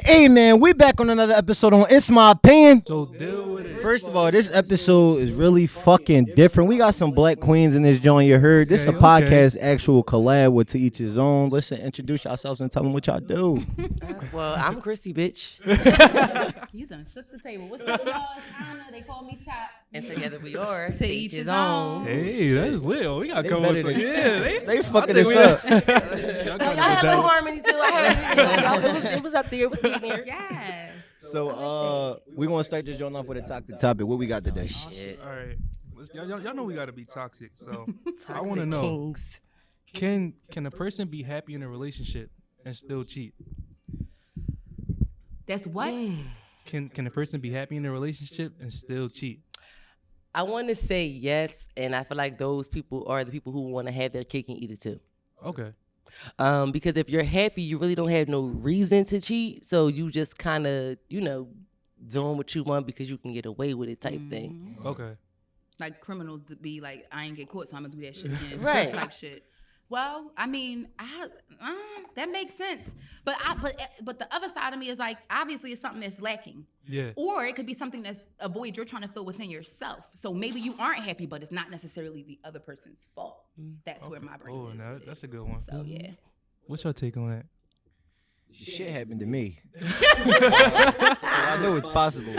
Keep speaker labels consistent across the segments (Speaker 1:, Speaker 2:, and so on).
Speaker 1: Hey man, we back on another episode on It's My Opinion.
Speaker 2: So deal with it.
Speaker 1: First of all, this episode is really fucking different. We got some black queens in this joint, you heard. This is a podcast, actual collab with To Each His Own. Listen, introduce yourselves and tell them what y'all do.
Speaker 3: Well, I'm Chrissy, bitch.
Speaker 4: You done shook the table. What's up, y'all? It's Hannah. They call me Chop.
Speaker 3: And together we are
Speaker 4: To each his own.
Speaker 2: Hey, that's lit. We got to come
Speaker 1: better
Speaker 2: with some.
Speaker 1: than-
Speaker 2: Yeah,
Speaker 1: They fucking us up.
Speaker 3: y'all had a little harmony too. I heard it was up there. It was getting there.
Speaker 4: Yes.
Speaker 1: So, we're going to start this joint off with a toxic topic. What we got today?
Speaker 3: Shit.
Speaker 2: All right. Y'all know we got to be toxic. So I
Speaker 3: Toxic
Speaker 2: want to know,
Speaker 3: kings.
Speaker 2: can a person be happy in a relationship and still cheat?
Speaker 4: That's what?
Speaker 2: Can a person be happy in a relationship and still cheat?
Speaker 3: I want to say yes, and I feel like those people are the people who want to have their cake and eat it too.
Speaker 2: Okay.
Speaker 3: Because if you're happy, you really don't have no reason to cheat. So you just kind of, doing what you want because you can get away with it type thing.
Speaker 2: Okay.
Speaker 4: Like criminals to be like, I ain't get caught, so I'm gonna do that shit again.
Speaker 3: Right.
Speaker 4: Type shit. Well, I mean, that makes sense. But the other side of me is like, obviously, it's something that's lacking.
Speaker 2: Yeah.
Speaker 4: Or it could be something that's a void you're trying to fill within yourself. So maybe you aren't happy, but it's not necessarily the other person's fault. That's where my brain is.
Speaker 2: No,
Speaker 4: with
Speaker 2: that's
Speaker 4: it.
Speaker 2: a good one.
Speaker 4: So yeah.
Speaker 2: What's your take on that?
Speaker 1: Shit happened to me. So I know it's possible.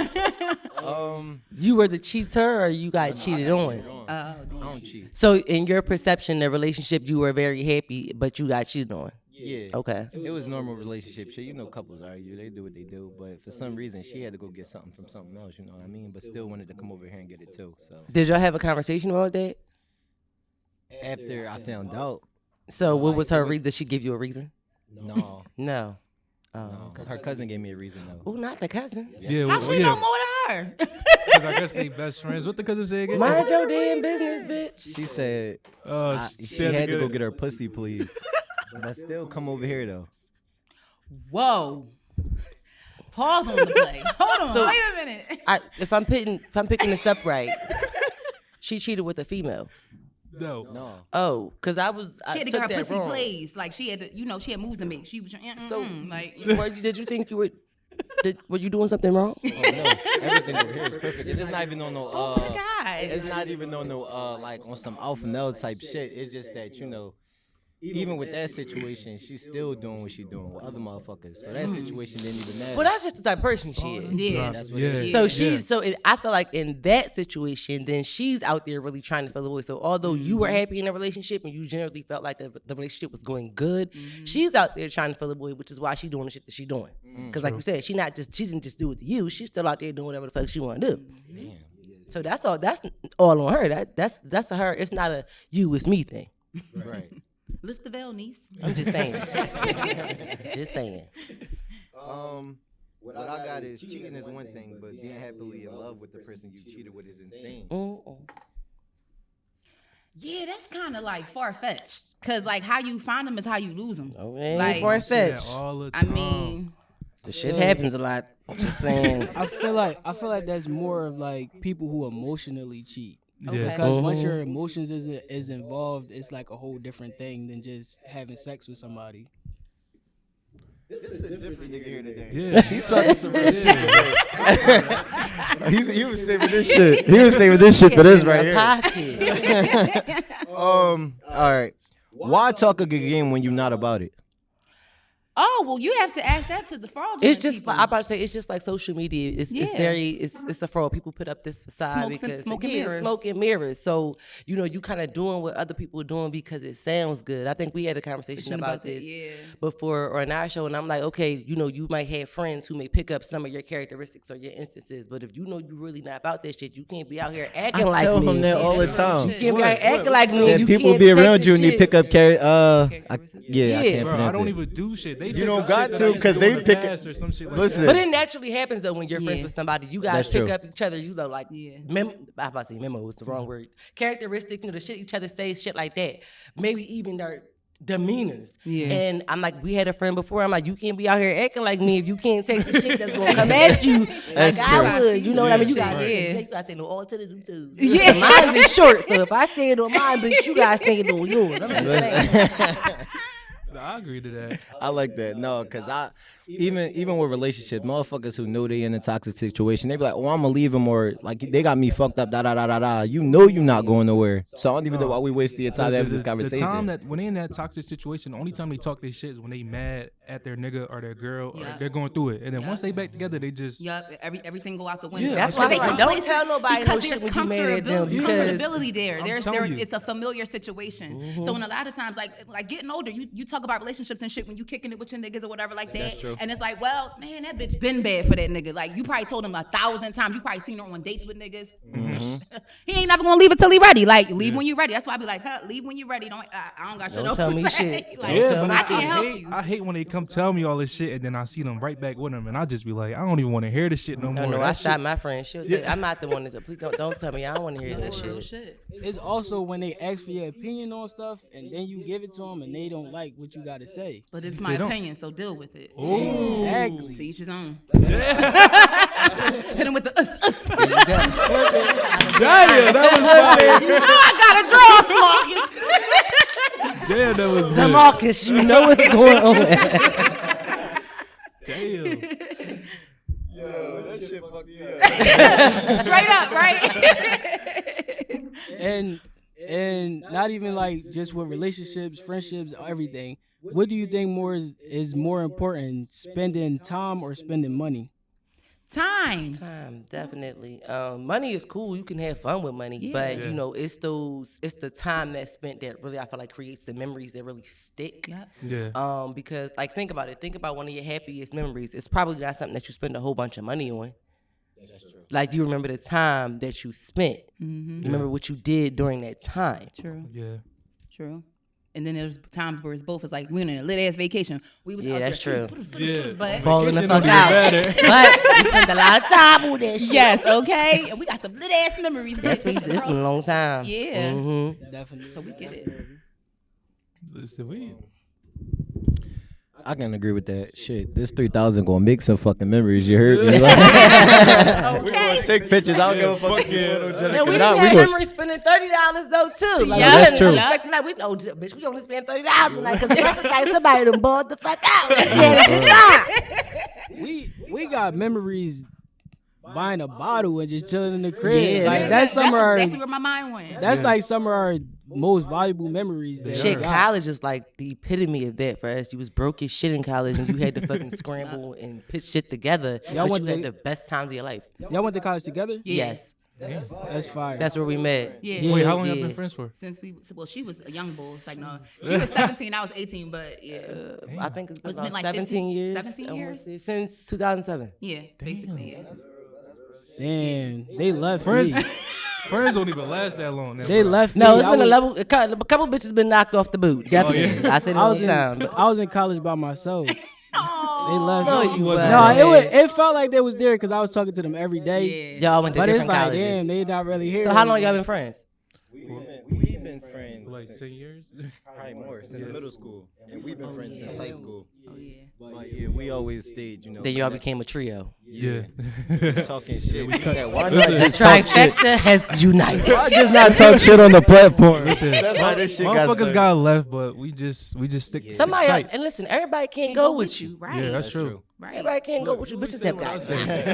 Speaker 3: You were the cheater or you got cheated on?
Speaker 1: I don't cheat.
Speaker 3: So in your perception, the relationship, you were very happy, but you got cheated on.
Speaker 1: Yeah.
Speaker 3: Okay.
Speaker 1: It was normal relationship shit. You know, couples argue. They do what they do. But for some reason, she had to go get something from something else. You know what I mean? But still wanted to come over here and get it too. So
Speaker 3: Did y'all have a conversation about that?
Speaker 1: after I found out,
Speaker 3: So what was her reason? Did she give you a reason?
Speaker 1: no,
Speaker 3: No. Oh,
Speaker 1: no.
Speaker 3: okay.
Speaker 1: Her cousin gave me a reason though.
Speaker 3: Oh, not the cousin.
Speaker 2: Yeah.
Speaker 4: How she know more than her?
Speaker 2: Because I guess they best friends. What the cousin say again?
Speaker 3: Mind your damn business, bitch.
Speaker 1: She said she
Speaker 2: had
Speaker 1: had to go
Speaker 2: it.
Speaker 1: get her pussy, please. But still come over here though.
Speaker 4: Whoa. Pause on the play. Hold on.
Speaker 3: So-
Speaker 4: Wait a minute.
Speaker 3: If I'm picking this up right, she cheated with a female.
Speaker 2: No.
Speaker 1: No.
Speaker 3: Oh, because I
Speaker 4: She had to
Speaker 3: took
Speaker 4: get her
Speaker 3: that
Speaker 4: pussy
Speaker 3: wrong.
Speaker 4: plays. Like she had to, she had moves to make. She was
Speaker 3: So,
Speaker 4: like.
Speaker 3: did you think you were? Were you doing something wrong?
Speaker 1: Oh no. Everything over here is perfect. It's not even on no
Speaker 4: Oh my God.
Speaker 1: it's not even on no like on some alpha male type shit. It's just that, even with that situation, she's still doing what she's doing with other motherfuckers. So that situation didn't even matter.
Speaker 3: Well, that's just the type of person she is.
Speaker 4: Yeah.
Speaker 1: That's what
Speaker 2: Yeah.
Speaker 1: it is.
Speaker 3: So I feel like in that situation, then she's out there really trying to fill the void. So although you were happy in a relationship and you generally felt like the relationship was going good, she's out there trying to fill the void, which is why she's doing the shit that she's doing. Because like you said, she didn't just do it to you. She's still out there doing whatever the fuck she want to do.
Speaker 1: Damn.
Speaker 3: So that's all on her. That's a her. It's not a you, it's me thing.
Speaker 1: Right.
Speaker 4: Lift the veil, niece.
Speaker 3: I'm just saying. Just saying.
Speaker 1: What I got is cheating is one thing, but being happily in love with the person you cheated with is insane.
Speaker 4: Yeah, that's kind of like far fetched. Cause like how you find them is how you lose them.
Speaker 3: Okay.
Speaker 4: Like-
Speaker 3: Far
Speaker 2: Say that
Speaker 3: fetched.
Speaker 2: all the
Speaker 4: I
Speaker 2: time.
Speaker 4: mean,
Speaker 3: The shit happens a lot. I'm just saying.
Speaker 5: I feel like that's more of like people who emotionally cheat.
Speaker 4: Okay.
Speaker 5: Because once your emotions is involved, it's like a whole different thing than just having sex with somebody.
Speaker 1: This is a different nigga here today.
Speaker 2: Yeah.
Speaker 1: He talking some real shit today. He was saving this shit. He was saving this shit for this right here.
Speaker 3: Pocket.
Speaker 1: All right. Why talk a good game when you're not about it?
Speaker 4: oh well, you have to ask that to the fraudulent
Speaker 3: It's just
Speaker 4: people.
Speaker 3: like, I'm about to say it's just like social media. It's
Speaker 4: Yeah.
Speaker 3: it's a fraud. People put up this facade
Speaker 4: Smoke and
Speaker 3: yeah,
Speaker 4: mirrors.
Speaker 3: smoke and mirrors. So you kind of doing what other people are doing because it sounds good. I think we had a conversation about
Speaker 4: that,
Speaker 3: this
Speaker 4: yeah.
Speaker 3: before or in our show, and I'm like, okay, you might have friends who may pick up some of your characteristics or your instances, but if you know you really not about that shit, you can't be out here acting
Speaker 1: I
Speaker 3: like
Speaker 1: tell
Speaker 3: me.
Speaker 1: him that all the time.
Speaker 3: You can't be out here acting like me.
Speaker 1: And
Speaker 3: You
Speaker 1: people
Speaker 3: can't
Speaker 1: be
Speaker 3: take
Speaker 1: around
Speaker 3: the
Speaker 1: you and they
Speaker 3: shit.
Speaker 1: pick up I
Speaker 3: Yeah.
Speaker 1: can't
Speaker 2: Bro, I
Speaker 1: pronounce
Speaker 2: don't
Speaker 1: it.
Speaker 2: even do shit. They
Speaker 1: You
Speaker 2: pick
Speaker 1: don't
Speaker 2: up
Speaker 1: got
Speaker 2: shit
Speaker 1: to,
Speaker 2: that I used
Speaker 1: 'cause
Speaker 2: do
Speaker 1: they
Speaker 2: in the
Speaker 1: pick-
Speaker 2: past or some shit like
Speaker 1: Listen.
Speaker 2: that.
Speaker 3: But it naturally happens though when you're friends
Speaker 4: Yeah.
Speaker 3: with somebody. You
Speaker 1: That's
Speaker 3: guys pick
Speaker 1: true.
Speaker 3: up each other. You know, like I'm about to say memo is the wrong word. Characteristics, the shit each other say, shit like that. Maybe even their demeanors.
Speaker 4: Yeah.
Speaker 3: And I'm like, we had a friend before. I'm like, you can't be out here acting like me if you can't take the shit that's gonna come at you like
Speaker 1: That's
Speaker 3: I
Speaker 1: true.
Speaker 3: would. You know what I mean? You guys,
Speaker 4: Yeah.
Speaker 3: you guys say no all to the twos.
Speaker 4: Yeah.
Speaker 3: Mine is short, so if I stand on mine, but you guys stand on yours. I'm just saying.
Speaker 2: I agree to that.
Speaker 1: I like that. No, because even with relationships, motherfuckers who know they in a toxic situation, they be like, oh, I'm gonna leave them, or like they got me fucked up, da da da da da. You know you not going nowhere. So I don't even know why we wasted your time having this conversation.
Speaker 2: The time that when they in that toxic situation, the only time they talk their shit is when they mad at their nigga or their girl, or they're going through it. And then once they back together, they just
Speaker 4: everything go out the window.
Speaker 2: Yeah,
Speaker 3: That's why they don't tell nobody no shit when you mad at them, because
Speaker 4: comfortability there.
Speaker 2: you.
Speaker 4: It's a familiar situation. So when a lot of times, like getting older, you talk about relationships and shit when you kicking it with your niggas or whatever like that.
Speaker 1: That's true.
Speaker 4: And it's like, well, man, that bitch been bad for that nigga. Like you probably told him 1,000 times. You probably seen her on dates with niggas. He ain't never gonna leave it till he ready. Like leave when you ready. That's why I be like, leave when you ready. I don't got shit else
Speaker 3: tell
Speaker 4: to
Speaker 3: me
Speaker 4: say.
Speaker 3: shit.
Speaker 4: Like,
Speaker 2: yeah, but
Speaker 4: I can't help you.
Speaker 2: I hate when they come tell me all this shit and then I see them right back with them and I just be like, I don't even want to hear this shit no more.
Speaker 3: No,
Speaker 2: That
Speaker 3: I
Speaker 2: shit-
Speaker 3: stopped my friend. She'll say, I'm not the one that please don't tell me. I don't want to hear that shit.
Speaker 5: It's also when they ask for your opinion on stuff and then you give it to them and they don't like what you got to say.
Speaker 4: But it's my opinion, so deal with it.
Speaker 5: Exactly.
Speaker 4: To each his own. Hit him with the us.
Speaker 2: Damn, that was fire.
Speaker 4: You know I got a draw, Marcus.
Speaker 2: Damn, that was
Speaker 3: The
Speaker 2: good.
Speaker 3: Marcus, you know what's going on.
Speaker 2: Damn.
Speaker 1: Yo, that shit fucked me up.
Speaker 4: Straight up, right?
Speaker 5: And not even like just with relationships, friendships, everything. What do you think is more important, spending time or spending money?
Speaker 4: Time.
Speaker 3: Definitely. Money is cool. You can have fun with money, but you know, it's the time that's spent that really I feel like creates the memories that really stick.
Speaker 2: Yeah.
Speaker 3: Because like think about it. Think about one of your happiest memories. It's probably not something that you spend a whole bunch of money on. That's true. Like, do you remember the time that you spent? You remember what you did during that time?
Speaker 4: True.
Speaker 2: Yeah.
Speaker 4: True. And then there's times where it's both. It's like we went on a lit ass vacation. We was out
Speaker 3: that's
Speaker 4: there,
Speaker 3: true.
Speaker 2: Yeah.
Speaker 4: But
Speaker 3: Balling the
Speaker 2: Vacation
Speaker 3: fuck
Speaker 2: don't
Speaker 3: out.
Speaker 2: get better.
Speaker 3: But we spent a lot of time with that shit.
Speaker 4: yes, okay. And we got some lit ass memories.
Speaker 3: It's been a long time.
Speaker 4: Yeah.
Speaker 5: Definitely.
Speaker 4: So we get it.
Speaker 2: Listen,
Speaker 1: I can agree with that. Shit, this 3,000 gonna make some fucking memories. You heard me? We gonna take pictures. I don't give a fuck.
Speaker 3: Yeah, we done had memories spending $30 though too. Like,
Speaker 4: Yeah,
Speaker 1: that's true.
Speaker 3: Like, we know, bitch, we only spend $30 tonight because the rest of the night somebody done bought the fuck out. We had a good time.
Speaker 5: We got memories buying a bottle and just chilling in the crib.
Speaker 3: Yeah.
Speaker 5: Like that's some of our
Speaker 4: exactly where my mind went.
Speaker 5: that's like some of our most valuable memories. That
Speaker 3: Shit,
Speaker 5: we got.
Speaker 3: college is like the epitome of that for us. You was broke as shit in college and you had to fucking scramble and put shit together.
Speaker 5: Y'all
Speaker 3: But
Speaker 5: went
Speaker 3: you had
Speaker 5: to-
Speaker 3: the best times of your life.
Speaker 5: Y'all went to college together?
Speaker 3: Yes.
Speaker 5: That's fire.
Speaker 3: That's where we met.
Speaker 4: Yeah.
Speaker 2: Wait, how long y'all
Speaker 3: Yeah.
Speaker 2: been friends for?
Speaker 4: Since she was a young bull. It's like, no, she was 17, I was 18, but yeah.
Speaker 3: I think it's been
Speaker 4: It's
Speaker 3: about
Speaker 4: been like
Speaker 3: 17
Speaker 4: 15
Speaker 3: years.
Speaker 4: 17
Speaker 3: I wanna
Speaker 4: years?
Speaker 3: say, since 2007.
Speaker 4: Yeah, basically, yeah.
Speaker 5: Damn, they left
Speaker 2: Friends,
Speaker 5: me.
Speaker 2: friends don't even last that long.
Speaker 5: They left me.
Speaker 3: No, it's
Speaker 5: I
Speaker 3: been
Speaker 5: was-
Speaker 3: a couple bitches been knocked off the boot. Definitely.
Speaker 2: yeah.
Speaker 3: I said it
Speaker 5: I
Speaker 3: all
Speaker 5: was
Speaker 3: the
Speaker 5: in
Speaker 3: time. but-
Speaker 5: I was in college by myself. They left
Speaker 3: No,
Speaker 5: me.
Speaker 3: you
Speaker 2: wasn't.
Speaker 5: No,
Speaker 3: wasn't.
Speaker 5: it felt like they was there because I was talking to them every day.
Speaker 4: Yeah.
Speaker 3: Y'all went to
Speaker 5: But it's
Speaker 3: different
Speaker 5: like,
Speaker 3: colleges.
Speaker 5: damn, they not really here.
Speaker 3: So how long y'all been friends?
Speaker 1: We've been friends
Speaker 2: Like 10 years?
Speaker 1: probably more since middle school, and we've been friends since high school.
Speaker 4: Oh, yeah.
Speaker 1: But yeah, we always stayed, you know.
Speaker 3: Then y'all became a trio.
Speaker 2: Yeah.
Speaker 1: just talking shit. We said, why not just talk shit?
Speaker 3: Trifecta has united.
Speaker 1: Why just not talk shit on the platform?
Speaker 2: Listen,
Speaker 1: That's how this shit got
Speaker 2: motherfuckers
Speaker 1: started.
Speaker 2: got left, but we just stick to
Speaker 3: Somebody
Speaker 2: tight.
Speaker 3: and listen, everybody can't go with you.
Speaker 4: Right.
Speaker 2: Yeah, that's true.
Speaker 4: Right.
Speaker 3: Everybody can't go with you.
Speaker 2: Look,
Speaker 3: Bitches
Speaker 2: say
Speaker 3: have
Speaker 2: what I
Speaker 3: got
Speaker 2: say.
Speaker 3: knocked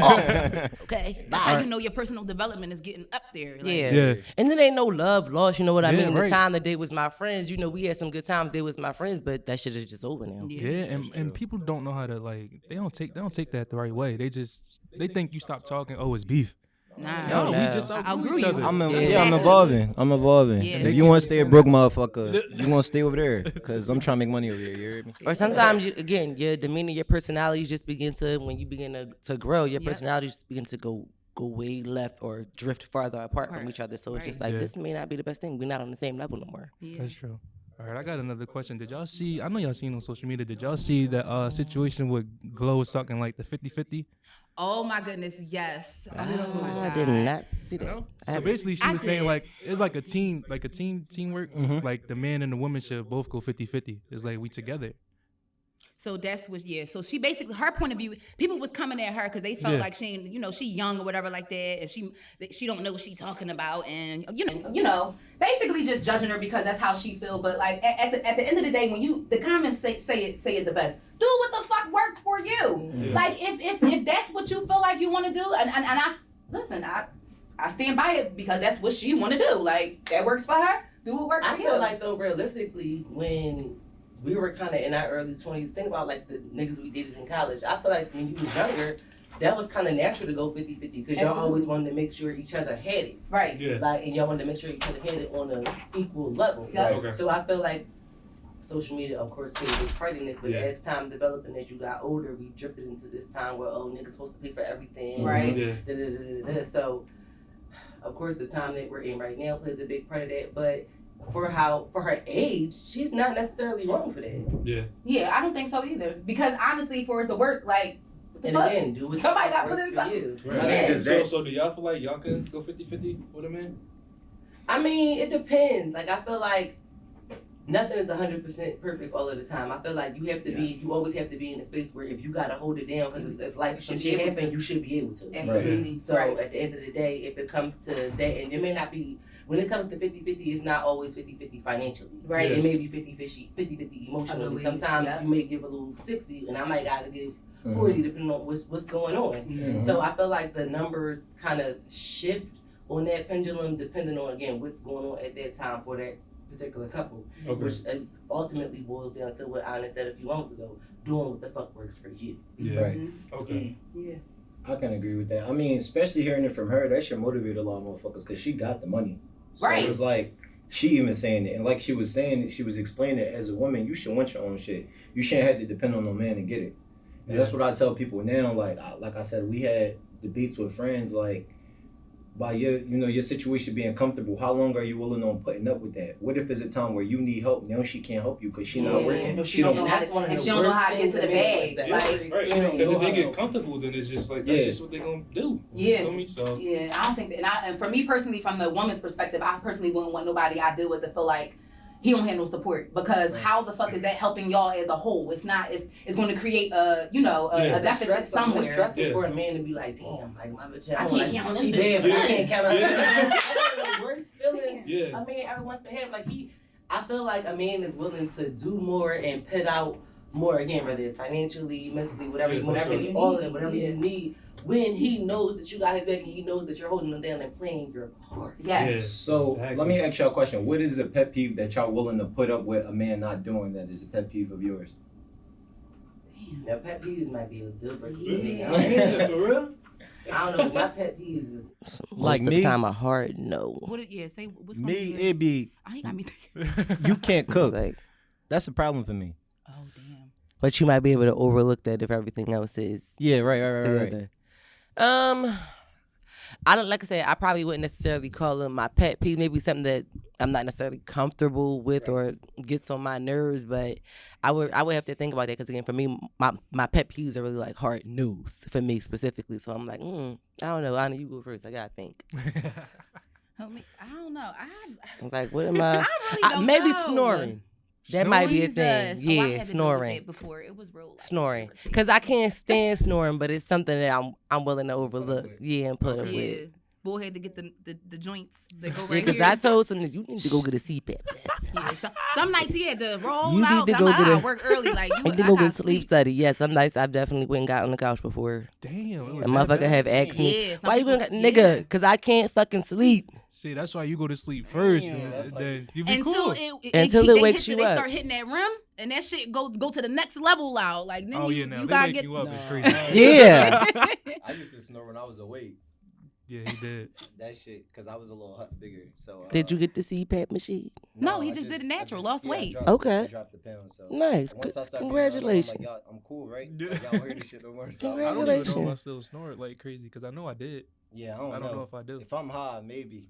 Speaker 3: off. Okay.
Speaker 4: That's how
Speaker 3: Bye.
Speaker 4: you know your personal development is getting up there. Like,
Speaker 3: Yeah.
Speaker 2: Yeah.
Speaker 3: And then ain't no love lost. You know what I
Speaker 2: Yeah,
Speaker 3: mean?
Speaker 2: right.
Speaker 3: The time that they was my friends, you know, we had some good times. They was my friends, but that shit is just over now.
Speaker 2: Yeah, and people don't know how to like. They don't take that the right way. They think you stop talking. Oh, it's beef.
Speaker 4: Nah.
Speaker 2: No, we
Speaker 3: no.
Speaker 2: just
Speaker 4: I'll
Speaker 2: outgrew
Speaker 4: agree
Speaker 2: each
Speaker 4: with
Speaker 2: other.
Speaker 4: you.
Speaker 1: I'm evolving. I'm evolving.
Speaker 4: Yeah.
Speaker 1: If you want to stay a broke motherfucker, you want to stay over there because I'm trying to make money over here. You hear me?
Speaker 3: Or sometimes, again, your demeanor, your personality just begin to, when you begin to grow, your personality just begin to go way left or drift farther apart from each other. So it's just like,
Speaker 2: Yeah.
Speaker 3: this may not be the best thing. We're not on the same level no more.
Speaker 2: That's true. All right, I got another question. Did y'all see? I know y'all seen on social media. Did y'all see the situation with Glow sucking like the 50-50?
Speaker 4: Oh my goodness, yes. Oh my
Speaker 3: I
Speaker 4: God.
Speaker 3: did not see that.
Speaker 2: So basically, she
Speaker 4: I
Speaker 2: was saying
Speaker 4: did.
Speaker 2: like it's like a teamwork. Like the man and the woman should both go 50-50. It's like we together.
Speaker 4: So that's what, so she basically, her point of view, people was coming at her because they felt
Speaker 2: Yeah.
Speaker 4: like she ain't, she young or whatever like that, and she don't know what she talking about, and basically just judging her because that's how she feel. But like at the end of the day, when the comments say it the best. Do what the fuck works for you.
Speaker 2: Yeah.
Speaker 4: Like if that's what you feel like you want to do, and I listen, I stand by it because that's what she want to do. Like that works for her. Do what works for you.
Speaker 3: I feel like though, realistically, when we were kind of in our early 20s, think about like the niggas we dated in college. I feel like when you was younger, that was kind of natural to go 50-50 because y'all always wanted to make sure each other had it.
Speaker 4: Right.
Speaker 2: Yeah.
Speaker 3: Like, and y'all wanted to make sure each other had it on an equal level.
Speaker 4: Yeah.
Speaker 3: Right?
Speaker 2: Okay.
Speaker 3: So I feel like social media, of course, played a big part in this, but as time developed and as you got older, we drifted into this time where, niggas supposed to pay for everything.
Speaker 4: Right.
Speaker 2: Yeah.
Speaker 3: So, of course, the time that we're in right now plays a big part of that, but for her age, she's not necessarily wrong for that.
Speaker 2: Yeah.
Speaker 4: Yeah, I don't think so either. Because honestly, for it to work, like, what the
Speaker 3: And
Speaker 4: fuck?
Speaker 3: again, do what
Speaker 4: Somebody got
Speaker 3: works
Speaker 4: put in
Speaker 3: for
Speaker 4: something.
Speaker 3: you.
Speaker 2: Right.
Speaker 3: Yeah.
Speaker 2: So do y'all feel like y'all can go 50-50 with a man?
Speaker 3: I mean, it depends. Like, I feel like nothing is 100% perfect all of the time. I feel like you always have to be in a space where if you gotta hold it down, because if life some shit happen, you should be able to.
Speaker 4: Absolutely.
Speaker 3: So at the end of the day, if it comes to that, and it may not be, when it comes to 50-50, it's not always 50-50 financially.
Speaker 4: Right.
Speaker 3: It may be 50-50 emotionally. Sometimes you may give a little 60, and I might gotta give 40 depending on what's going on. So I feel like the numbers kind of shift on that pendulum depending on, again, what's going on at that time for that particular couple, which ultimately boils down to what Anna said a few moments ago, doing what the fuck works for you.
Speaker 2: Yeah.
Speaker 1: Right.
Speaker 2: Okay.
Speaker 3: Yeah.
Speaker 1: I can agree with that. I mean, especially hearing it from her, that should motivate a lot of motherfuckers because she got the money. So
Speaker 4: Right.
Speaker 1: it was like, she even saying it. And like she was saying it, she was explaining it as a woman, you should want your own shit. You shouldn't have to depend on no man to get it. And that's what I tell people now. Like I said, we had debates with friends, like, by your situation being comfortable, how long are you willing on putting up with that? What if there's a time where you need help, now she can't help you because she not working?
Speaker 4: If she don't know how to get to the bag.
Speaker 2: Yeah.
Speaker 4: Like,
Speaker 2: Right. Because if they get comfortable, then it's just like, that's just what they're going to do.
Speaker 4: Yeah.
Speaker 2: You feel me? So.
Speaker 4: Yeah, I don't think that. And for me personally, from the woman's perspective, I personally wouldn't want nobody I deal with to feel like he don't have no support, because how the fuck is that helping y'all as a whole? It's not. It's going to create a deficit somewhere.
Speaker 3: It's stressful for a man to be like, damn, like my bitch,
Speaker 4: I can't count on
Speaker 3: she
Speaker 4: this
Speaker 3: bad, but
Speaker 2: bitch.
Speaker 3: I can't count on
Speaker 2: Yeah.
Speaker 3: this. That's one of the worst feelings
Speaker 2: Yeah.
Speaker 3: a man ever wants to have. Like I feel like a man is willing to do more and put out more, again, whether it's financially, mentally, whatever, whatever you need, when he knows that you got his back and he knows that you're holding him down and playing your part.
Speaker 4: Yes.
Speaker 1: So let me ask y'all a question. What is a pet peeve that y'all willing to put up with a man not doing that is a pet peeve of yours?
Speaker 3: Now, pet peeves might be a deal breaker.
Speaker 2: Yeah, for real?
Speaker 3: I don't know. My pet peeves is
Speaker 1: Like
Speaker 3: most of
Speaker 1: me?
Speaker 3: the time a hard no.
Speaker 4: Say what's
Speaker 1: Me, it be,
Speaker 4: I got me.
Speaker 1: you can't cook.
Speaker 3: Like,
Speaker 1: That's a problem for me.
Speaker 4: Oh damn.
Speaker 3: but you might be able to overlook that if everything else is
Speaker 1: Yeah, right.
Speaker 3: together. I don't, like I said, I probably wouldn't necessarily call them my pet peeve. Maybe something that I'm not necessarily comfortable with or gets on my nerves, but I would have to think about that because, again, for me, my pet peeves are really like hard news for me specifically. So I'm like, I don't know. Anna, you go first. I gotta think.
Speaker 4: Help me. I don't know.
Speaker 3: I'm like, what am I?
Speaker 4: I really don't
Speaker 3: maybe
Speaker 4: know.
Speaker 3: snoring. That might be a thing.
Speaker 4: Jesus. Oh, I
Speaker 3: Yeah,
Speaker 4: had to deal with
Speaker 3: snoring.
Speaker 4: that before. It was real. Like,
Speaker 3: Snoring,
Speaker 4: irritating.
Speaker 3: because I can't stand snoring, but it's something that I'm willing to overlook. Yeah, and put up
Speaker 4: Yeah.
Speaker 3: with.
Speaker 4: Boy had to get the joints that go
Speaker 3: Yeah,
Speaker 4: right
Speaker 3: because
Speaker 4: here.
Speaker 3: I told him that you need to go get a CPAP test.
Speaker 4: Yeah, some nights he had to roll
Speaker 3: You
Speaker 4: out.
Speaker 3: need to
Speaker 4: I'm
Speaker 3: go
Speaker 4: like,
Speaker 3: get
Speaker 4: I
Speaker 3: a-
Speaker 4: gotta work early. Like,
Speaker 3: I need to go get a sleep study. Yeah, some nights I've definitely went and got on the couch before.
Speaker 2: Damn.
Speaker 3: A motherfucker have asked me,
Speaker 4: Yeah, some
Speaker 3: why you
Speaker 4: people-
Speaker 3: gonna, nigga, because I can't fucking sleep.
Speaker 2: See, that's why you go to sleep first.
Speaker 1: Damn,
Speaker 2: and
Speaker 1: that's like-
Speaker 2: then you be
Speaker 4: Until
Speaker 2: cool.
Speaker 3: Until it wakes you
Speaker 4: they
Speaker 3: up.
Speaker 4: start hitting that rim, and that shit go to the next level out. Like, then
Speaker 2: Oh,
Speaker 4: you,
Speaker 2: yeah, now
Speaker 4: you
Speaker 2: they
Speaker 4: gotta
Speaker 2: wake
Speaker 4: get.
Speaker 2: you up. It's
Speaker 5: Nah.
Speaker 2: crazy.
Speaker 3: Yeah.
Speaker 1: I used to snore when I was awake.
Speaker 2: Yeah, he did.
Speaker 1: That shit, because I was a little bigger. So
Speaker 3: Did you get the CPAP machine?
Speaker 4: No, he
Speaker 1: I
Speaker 4: just did it natural,
Speaker 1: I
Speaker 4: lost weight.
Speaker 3: Okay.
Speaker 1: I dropped the pound. So
Speaker 3: Nice.
Speaker 1: once I started
Speaker 3: Congratulations.
Speaker 1: I'm like, y'all, I'm cool, right?
Speaker 2: Yeah.
Speaker 1: Like, y'all don't hear this shit no more. So
Speaker 2: I don't even know if I
Speaker 3: Congratulations.
Speaker 2: still snore like crazy because I know I did.
Speaker 1: Yeah, I
Speaker 2: I
Speaker 1: don't
Speaker 2: don't know
Speaker 1: know.
Speaker 2: if I do.
Speaker 1: If I'm high, maybe.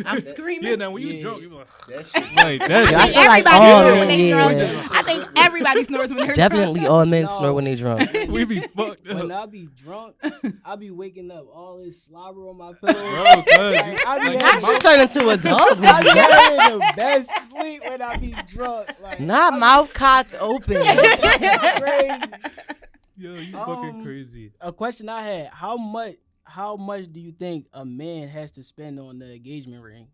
Speaker 4: I'm screaming.
Speaker 2: Yeah, now when you
Speaker 5: Yeah.
Speaker 2: drunk, you like,
Speaker 1: That shit.
Speaker 2: like that.
Speaker 3: Yeah, I
Speaker 2: shit.
Speaker 3: feel like
Speaker 4: Everybody
Speaker 3: all
Speaker 4: snores
Speaker 3: men,
Speaker 4: when they
Speaker 3: yeah.
Speaker 4: drunk. I think everybody snores when they're
Speaker 3: Definitely all men
Speaker 5: No.
Speaker 3: snore when they drunk.
Speaker 2: We be fucked
Speaker 5: When
Speaker 2: up.
Speaker 5: I be drunk, I be waking up all this slobber on my pillow.
Speaker 2: Bro, cuz,
Speaker 5: Like, I be
Speaker 2: like,
Speaker 3: How
Speaker 5: having
Speaker 3: she turn into a dog?
Speaker 5: I be having the best sleep when I be drunk. Like,
Speaker 3: Not
Speaker 5: I
Speaker 3: mouth cocked open.
Speaker 5: be crazy.
Speaker 2: Yo, you fucking crazy.
Speaker 5: A question I had: How much do you think a man has to spend on the engagement ring?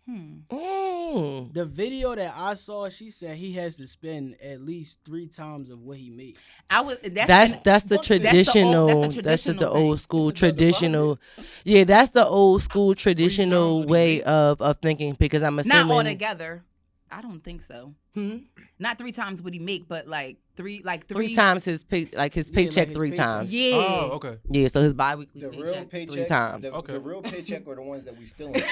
Speaker 3: Mm.
Speaker 5: The video that I saw, she said he has to spend at least 3 times of what he made.
Speaker 3: That's the traditional. That's just the old school traditional. Yeah, that's the old school traditional way of thinking. Because I'm assuming
Speaker 4: Not all together. I don't think so.
Speaker 3: Hmm?
Speaker 4: Not 3 times what he make, but like three
Speaker 3: times his paycheck
Speaker 5: his
Speaker 3: 3
Speaker 5: paycheck.
Speaker 3: times.
Speaker 4: Yeah.
Speaker 2: Oh, okay.
Speaker 3: Yeah, so his biweekly
Speaker 1: The
Speaker 3: paycheck,
Speaker 1: real paycheck,
Speaker 3: 3 times.
Speaker 1: the real paycheck are the ones that we still in.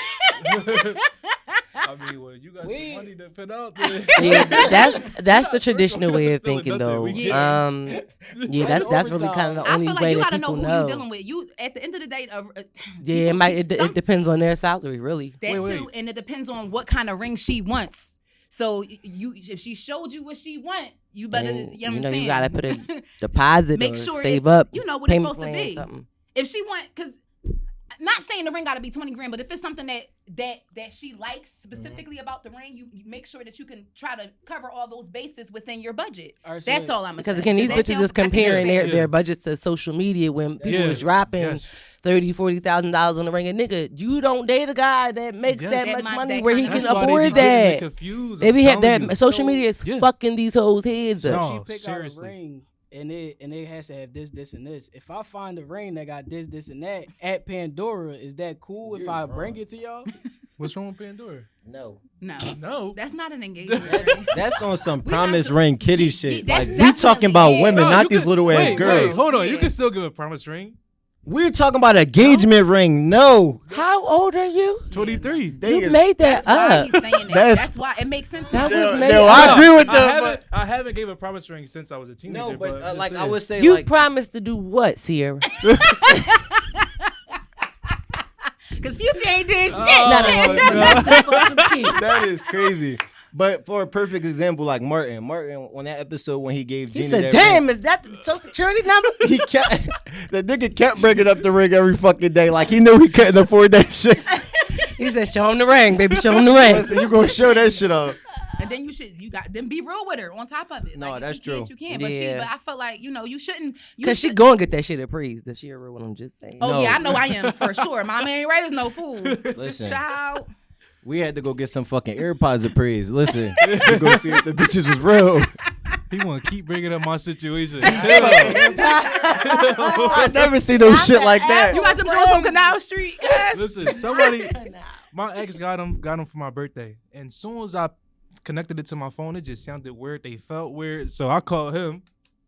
Speaker 2: I mean, well, you got some money to put out there.
Speaker 3: Yeah, that's the traditional way of
Speaker 2: Still
Speaker 3: thinking,
Speaker 2: nothing.
Speaker 3: though.
Speaker 2: We
Speaker 4: get
Speaker 3: Yeah, that's really kind of the
Speaker 4: I
Speaker 3: only
Speaker 4: feel like
Speaker 3: way
Speaker 4: you
Speaker 3: that
Speaker 4: gotta know
Speaker 3: people
Speaker 4: who
Speaker 3: know.
Speaker 4: you're dealing with. You at the end of the day,
Speaker 3: Yeah, it depends on their salary, really.
Speaker 4: that
Speaker 2: Wait.
Speaker 4: too, and it depends on what kind of ring she wants. So if she showed you what she want, you better.
Speaker 3: And,
Speaker 4: You know what I'm saying?
Speaker 3: you gotta put a deposit
Speaker 4: Make
Speaker 3: or
Speaker 4: sure
Speaker 3: save
Speaker 4: it's,
Speaker 3: up.
Speaker 4: you know what it's
Speaker 3: payment
Speaker 4: supposed to
Speaker 3: plan,
Speaker 4: be.
Speaker 3: something.
Speaker 4: If she want, because not saying the ring got to be 20 grand, but if it's something that she likes specifically about the ring, you make sure that you can try to cover all those bases within your budget.
Speaker 5: All right, so
Speaker 4: That's all I'm
Speaker 3: Because
Speaker 4: saying.
Speaker 3: again, these
Speaker 4: That
Speaker 3: bitches
Speaker 4: sounds-
Speaker 3: is comparing
Speaker 2: fair.
Speaker 3: their budgets to social media when people
Speaker 2: Yeah.
Speaker 3: was dropping
Speaker 2: Yes.
Speaker 3: $30,000-$40,000 on the ring. And nigga, you don't date a guy that makes
Speaker 2: Yes.
Speaker 3: that
Speaker 4: That
Speaker 3: much
Speaker 4: might-
Speaker 3: money
Speaker 4: that
Speaker 3: where he
Speaker 4: kind
Speaker 3: can
Speaker 4: of-
Speaker 2: That's why
Speaker 3: afford
Speaker 2: they be getting
Speaker 3: that.
Speaker 2: confused.
Speaker 3: They be
Speaker 2: I'm telling you.
Speaker 3: social
Speaker 5: So-
Speaker 3: media is
Speaker 2: Yeah.
Speaker 3: fucking these hoes' heads up.
Speaker 2: No.
Speaker 5: she pick
Speaker 2: seriously.
Speaker 5: out a ring and it has to have this and this. If I find a ring that got this and that at Pandora, is that cool if
Speaker 1: You're
Speaker 5: I
Speaker 1: wrong.
Speaker 5: bring it to y'all?
Speaker 2: What's wrong with Pandora?
Speaker 1: No.
Speaker 4: No,
Speaker 2: No.
Speaker 4: that's not an engagement ring.
Speaker 1: That's on some
Speaker 4: We
Speaker 1: promise
Speaker 4: not the-
Speaker 1: ring kitty
Speaker 4: Yeah,
Speaker 1: shit.
Speaker 4: that's
Speaker 1: Like we talking
Speaker 4: definitely
Speaker 1: about
Speaker 4: it.
Speaker 1: women,
Speaker 2: No,
Speaker 1: not
Speaker 2: you
Speaker 1: these
Speaker 2: could-
Speaker 1: little ass
Speaker 2: wait,
Speaker 1: girls.
Speaker 2: hold on. You
Speaker 4: Yeah.
Speaker 2: can still give a promise ring.
Speaker 1: We're talking about an engagement ring. No.
Speaker 3: How old are you?
Speaker 2: 23.
Speaker 1: They
Speaker 3: You
Speaker 1: is-
Speaker 3: made that
Speaker 4: That's why
Speaker 3: up.
Speaker 4: he's saying that.
Speaker 1: That's-
Speaker 4: That's why it makes sense.
Speaker 3: That
Speaker 4: now.
Speaker 3: was made
Speaker 1: Yo,
Speaker 3: up.
Speaker 1: I agree with
Speaker 2: I
Speaker 1: them.
Speaker 2: I haven't gave a promise ring since I was a teenager.
Speaker 1: No, but
Speaker 2: I'm
Speaker 1: like
Speaker 2: just
Speaker 1: I
Speaker 2: saying.
Speaker 1: would say,
Speaker 3: You
Speaker 1: like
Speaker 3: promised to do what, Sierra?
Speaker 4: Because Future ain't did shit.
Speaker 2: Oh,
Speaker 3: No,
Speaker 2: God.
Speaker 3: that's fucking key.
Speaker 1: that is crazy. But for a perfect example, like Martin on that episode when he gave
Speaker 3: He
Speaker 1: Gina
Speaker 3: said,
Speaker 1: that
Speaker 3: "Damn,
Speaker 1: ring,
Speaker 3: is that the social security number?"
Speaker 1: he kept the nigga kept bringing up the ring every fucking day. Like he knew he couldn't afford that shit.
Speaker 3: He said, "Show him the ring, baby. Show him the ring."
Speaker 1: Listen, you gonna show that shit off.
Speaker 4: And then then be real with her on top of it.
Speaker 1: No,
Speaker 4: Like, if
Speaker 1: that's
Speaker 4: you can't,
Speaker 1: true.
Speaker 4: You can,
Speaker 3: Yeah.
Speaker 4: but I feel like you shouldn't.
Speaker 3: Cause she go and get that shit appraised. If she a real one, I'm just saying.
Speaker 4: Oh
Speaker 1: No.
Speaker 4: yeah, I know I am for sure. Mama ain't raised no fool.
Speaker 1: Listen,
Speaker 4: Child.
Speaker 1: we had to go get some fucking AirPods appraised. Listen, we go see if the bitches was real.
Speaker 2: He want to keep bringing up my situation. Chill.
Speaker 1: I never see no shit like that.
Speaker 4: You got them Jones from Canal Street? Yes.
Speaker 2: Listen, somebody, my ex got them for my birthday, and soon as I connected it to my phone, it just sounded weird. They felt weird, so I called him,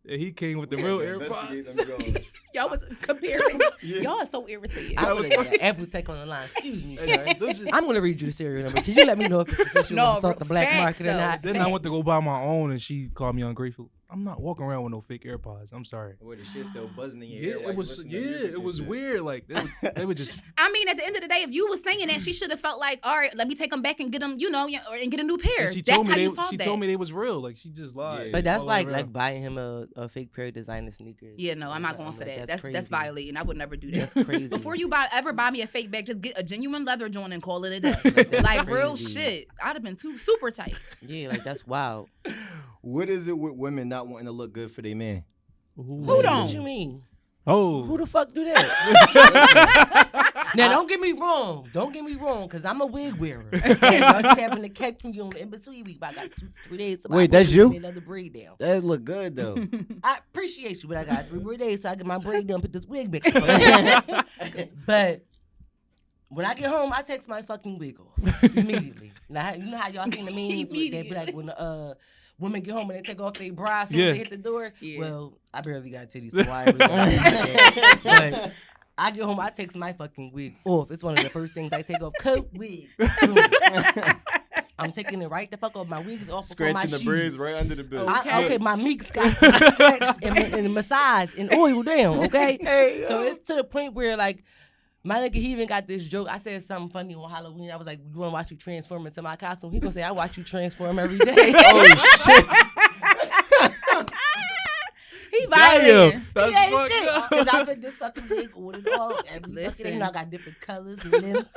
Speaker 2: and he came with the real AirPods.
Speaker 4: Y'all was comparing. Y'all are so irritated.
Speaker 3: I would have Apple Tech on the line. Excuse me, sir.
Speaker 2: Listen,
Speaker 3: I'm gonna read you the serial number. Can you let me know if it's official
Speaker 4: No,
Speaker 3: no, off the black
Speaker 4: facts,
Speaker 3: market or
Speaker 4: though.
Speaker 3: not?
Speaker 2: then I went to go buy my own, and she called me ungrateful. I'm not walking around with no fake AirPods. I'm sorry.
Speaker 1: Where the shit still buzzing in your
Speaker 2: Yeah,
Speaker 1: ear. while
Speaker 2: it
Speaker 1: you
Speaker 2: was.
Speaker 1: listen to
Speaker 2: Yeah,
Speaker 1: music
Speaker 2: it
Speaker 1: and
Speaker 2: was
Speaker 1: shit.
Speaker 2: weird. Like they would just.
Speaker 4: I mean, at the end of the day, if you was saying that, she should have felt like, all right, let me take them back and get them, and get a new pair.
Speaker 2: And she
Speaker 4: That's
Speaker 2: told me
Speaker 4: how
Speaker 2: they.
Speaker 4: you saw
Speaker 2: She
Speaker 4: that.
Speaker 2: told me they was real. Like she just lied.
Speaker 1: Yeah.
Speaker 3: But that's
Speaker 2: all
Speaker 3: like
Speaker 2: around.
Speaker 3: buying him a fake pair of designer sneakers.
Speaker 4: Yeah, no, I'm not going for that. That's
Speaker 3: crazy.
Speaker 4: violating. I would never do that.
Speaker 3: That's crazy.
Speaker 4: Before you ever buy me a fake bag, just get a genuine leather joint and call it a day.
Speaker 3: That's
Speaker 4: Like real
Speaker 3: crazy.
Speaker 4: shit. I'd have been super tight.
Speaker 3: Yeah, like that's wild.
Speaker 1: What is it with women not wanting to look good for their man?
Speaker 3: Who
Speaker 4: don't?
Speaker 3: What you mean?
Speaker 2: Oh.
Speaker 3: Who the fuck do that? Now don't get me wrong. Don't get me wrong, cause I'm a wig wearer. And y'all just happen to catch me on the in between week. But I got 3 days. So
Speaker 1: Wait, that's you?
Speaker 3: Another braid down.
Speaker 1: That look good though.
Speaker 3: I appreciate you, but I got 3 more days, so I get my braid down, put this wig back on. But when I get home, I text my fucking wig off immediately. Now, you know how y'all seen the memes where they be like when women get home and they take off their bra as soon as they hit the door.
Speaker 4: Yeah.
Speaker 3: Well, I barely got titties, so I ain't really that. But I get home, I text my fucking wig off. It's one of the first things I take off. Coat, wig. Boom. I'm taking it right the fuck off. My wig is off.
Speaker 6: Scratching the braids right under the bill.
Speaker 3: Okay, my meeks got stretched and massaged and oiled down. Okay, so it's to the point where like. My nigga, he even got this joke. I said something funny on Halloween. I was like, you want to watch you transform into my costume? He gonna say, I watch you transform every day.
Speaker 6: Oh, shit.
Speaker 4: He violating.
Speaker 2: That's fucked up.
Speaker 3: Because I put this fucking wig on it all. Listen, you know, I got different colors, lengths,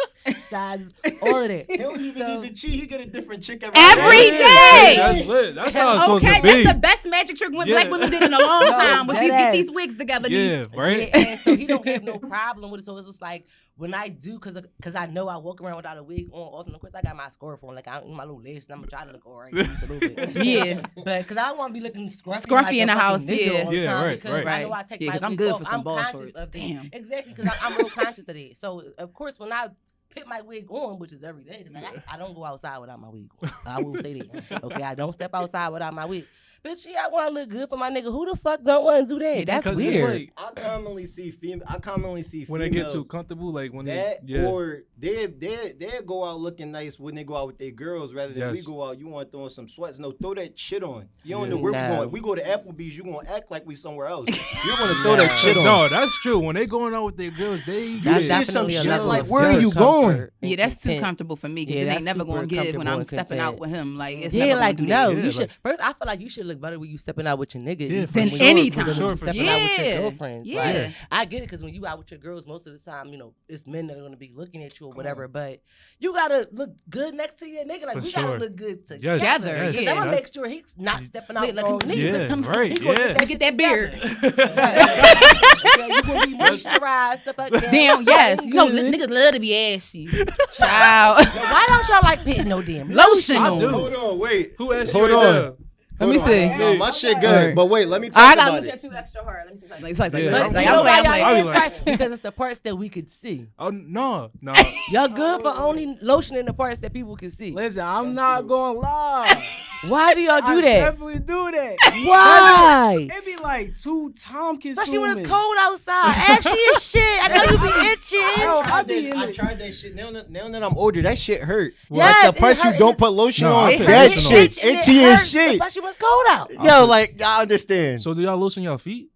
Speaker 3: sizes, all of that.
Speaker 6: He don't even need to cheat. He get a different chick every
Speaker 4: day.
Speaker 2: That's lit. That's how it's supposed to
Speaker 4: Okay,
Speaker 2: be.
Speaker 4: that's the best magic trick black women did in a long time. Was get these wigs together.
Speaker 2: Yeah, right?
Speaker 3: Yeah, and so he don't have no problem with it. So it's just like, when I do, cause I know I walk around without a wig on, often, of course, I got my scarf on, like my little lashes. I'm gonna try to look all right, just a little bit.
Speaker 4: Yeah,
Speaker 3: but cause I don't want to be looking scruffy
Speaker 4: like
Speaker 3: in
Speaker 4: the house.
Speaker 2: Yeah, right,
Speaker 3: because I know I take my
Speaker 4: I'm
Speaker 3: wig
Speaker 4: good
Speaker 3: off.
Speaker 4: for some
Speaker 3: I'm
Speaker 4: ball
Speaker 3: conscious
Speaker 4: shorts.
Speaker 3: of that.
Speaker 4: Damn.
Speaker 3: Exactly, because I'm real conscious of that. So of course, when I put my wig on, which is every day, cause I don't go outside without my wig on. I will say that. Okay, I don't step outside without my wig. Bitch, yeah, I want to look good for my nigga. Who the fuck don't want to do that? That's weird.
Speaker 2: Like,
Speaker 6: I commonly see females
Speaker 2: when they get too comfortable, like when
Speaker 6: or they go out looking nice when they go out with their girls rather than we go out. You want to throw on some sweats? No, throw that shit on. You don't know where we going. We go to Applebee's. You gonna act like we somewhere else. You want to throw that shit on?
Speaker 2: No, that's true. When they going out with their girls,
Speaker 6: you see some shit like, where are you
Speaker 3: going?
Speaker 6: going?
Speaker 4: Yeah, that's too comfortable for me. Because it ain't never gonna give when I'm stepping out with him. Like it's never
Speaker 3: like
Speaker 4: gonna do
Speaker 3: no,
Speaker 4: that.
Speaker 3: you should. First, I feel like you should look better when you stepping out with your nigga
Speaker 4: than any time.
Speaker 3: Stepping out with your girlfriends.
Speaker 4: Yeah,
Speaker 3: like, I get it because when you out with your girls, most of the time, you know, it's men that are gonna be looking at you or whatever. But you gotta look good next to your nigga. Like we gotta look good together.
Speaker 2: Yes.
Speaker 3: I'm gonna make sure he's not stepping out wrong.
Speaker 4: Get that beard.
Speaker 3: You gonna be moisturized, stuff like that.
Speaker 4: Damn, yes. You know, niggas love to be ashy. Child.
Speaker 3: Why don't y'all like putting no damn
Speaker 4: lotion
Speaker 3: on?
Speaker 6: Hold on, wait.
Speaker 2: Who asked
Speaker 6: Hold
Speaker 2: you
Speaker 6: on.
Speaker 4: Let me see.
Speaker 6: No, my shit good, but wait, let me talk
Speaker 4: I
Speaker 6: about
Speaker 4: gotta look
Speaker 6: it.
Speaker 4: at you extra hard. Let me see.
Speaker 3: Because it's the parts that we could see.
Speaker 2: Oh no.
Speaker 3: Y'all good for only lotion in the parts that people can see.
Speaker 5: Listen, I'm not going to lie.
Speaker 3: Why do y'all do
Speaker 5: I
Speaker 3: that?
Speaker 5: definitely do that.
Speaker 3: Why?
Speaker 5: It be like too time consuming.
Speaker 3: Especially when it's cold outside. Ashy as shit. I know you be itching.
Speaker 6: I tried that shit. Now that I'm older, that shit hurt.
Speaker 3: Yes,
Speaker 6: like the parts you don't put lotion on,
Speaker 2: it
Speaker 6: that
Speaker 2: hurts.
Speaker 6: shit itchy as shit.
Speaker 3: Especially when it's cold out.
Speaker 6: Yo, like I understand.
Speaker 2: So do y'all lotion your feet?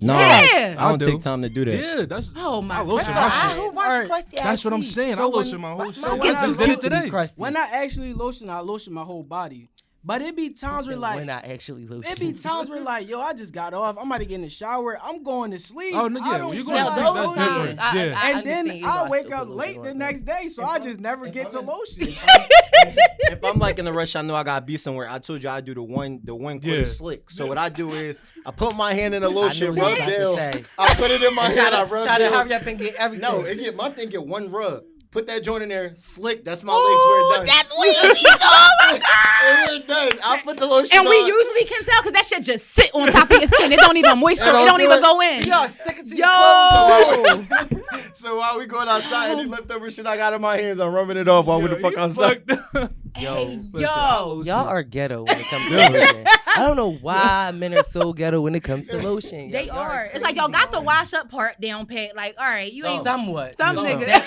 Speaker 6: No,
Speaker 4: Yeah.
Speaker 6: I don't take time to do that.
Speaker 2: Yeah, that's.
Speaker 4: Oh my
Speaker 2: I lotion
Speaker 4: God.
Speaker 2: my shit.
Speaker 3: Who wants crusty ass
Speaker 2: That's what I'm
Speaker 3: feet?
Speaker 2: saying.
Speaker 5: So
Speaker 2: I
Speaker 5: when-
Speaker 2: lotion my whole shit.
Speaker 5: so
Speaker 2: I
Speaker 5: when
Speaker 2: just
Speaker 5: I
Speaker 2: did it today.
Speaker 5: When I actually lotion, I lotion my whole body. But it be times where
Speaker 3: When
Speaker 5: like,
Speaker 3: I actually lotion.
Speaker 5: it be times where like, yo, I just got off. I'm about to get in the shower. I'm going to sleep.
Speaker 2: Oh, no,
Speaker 5: I
Speaker 2: yeah,
Speaker 5: don't
Speaker 2: when you
Speaker 5: feel
Speaker 2: go to
Speaker 5: like
Speaker 2: sleep, that's
Speaker 5: lotion.
Speaker 2: different. Yeah.
Speaker 5: And
Speaker 3: understand,
Speaker 5: then
Speaker 3: you know,
Speaker 5: I wake
Speaker 3: still
Speaker 5: up
Speaker 3: put
Speaker 5: late
Speaker 3: lotion
Speaker 5: the
Speaker 3: on.
Speaker 5: next day, so I just never get to lotion.
Speaker 6: If I'm like in a rush, I know I gotta be somewhere. I told you I do the one quarter slick. So what I do is I put my hand in the lotion,
Speaker 3: I knew
Speaker 6: rub
Speaker 3: what you was about to
Speaker 6: down.
Speaker 3: say.
Speaker 6: I put it in my hand, I rub
Speaker 3: Try to
Speaker 6: down.
Speaker 3: hurry up and get everything.
Speaker 6: No, my thing get one rub. Put that joint in there, slick. That's my legs. We're done.
Speaker 4: That's weird. Oh my God.
Speaker 6: We're done. I put the lotion
Speaker 4: And
Speaker 6: on.
Speaker 4: we usually can tell because that shit just sit on top of your skin. It don't even moisture. It don't even go in.
Speaker 3: Yo, stick it to your clothes.
Speaker 6: So while we going outside, any leftover shit I got in my hands, I'm rubbing it off while we the fuck outside.
Speaker 3: Yo,
Speaker 4: Yo.
Speaker 3: y'all are ghetto when it comes to lotion. I don't know why men are so ghetto when it comes to lotion.
Speaker 4: They
Speaker 3: Y'all
Speaker 4: are. It's like y'all got the wash up part down pat. Like, all right, you ain't.
Speaker 3: somewhat.
Speaker 4: Some
Speaker 3: Some.
Speaker 4: niggas.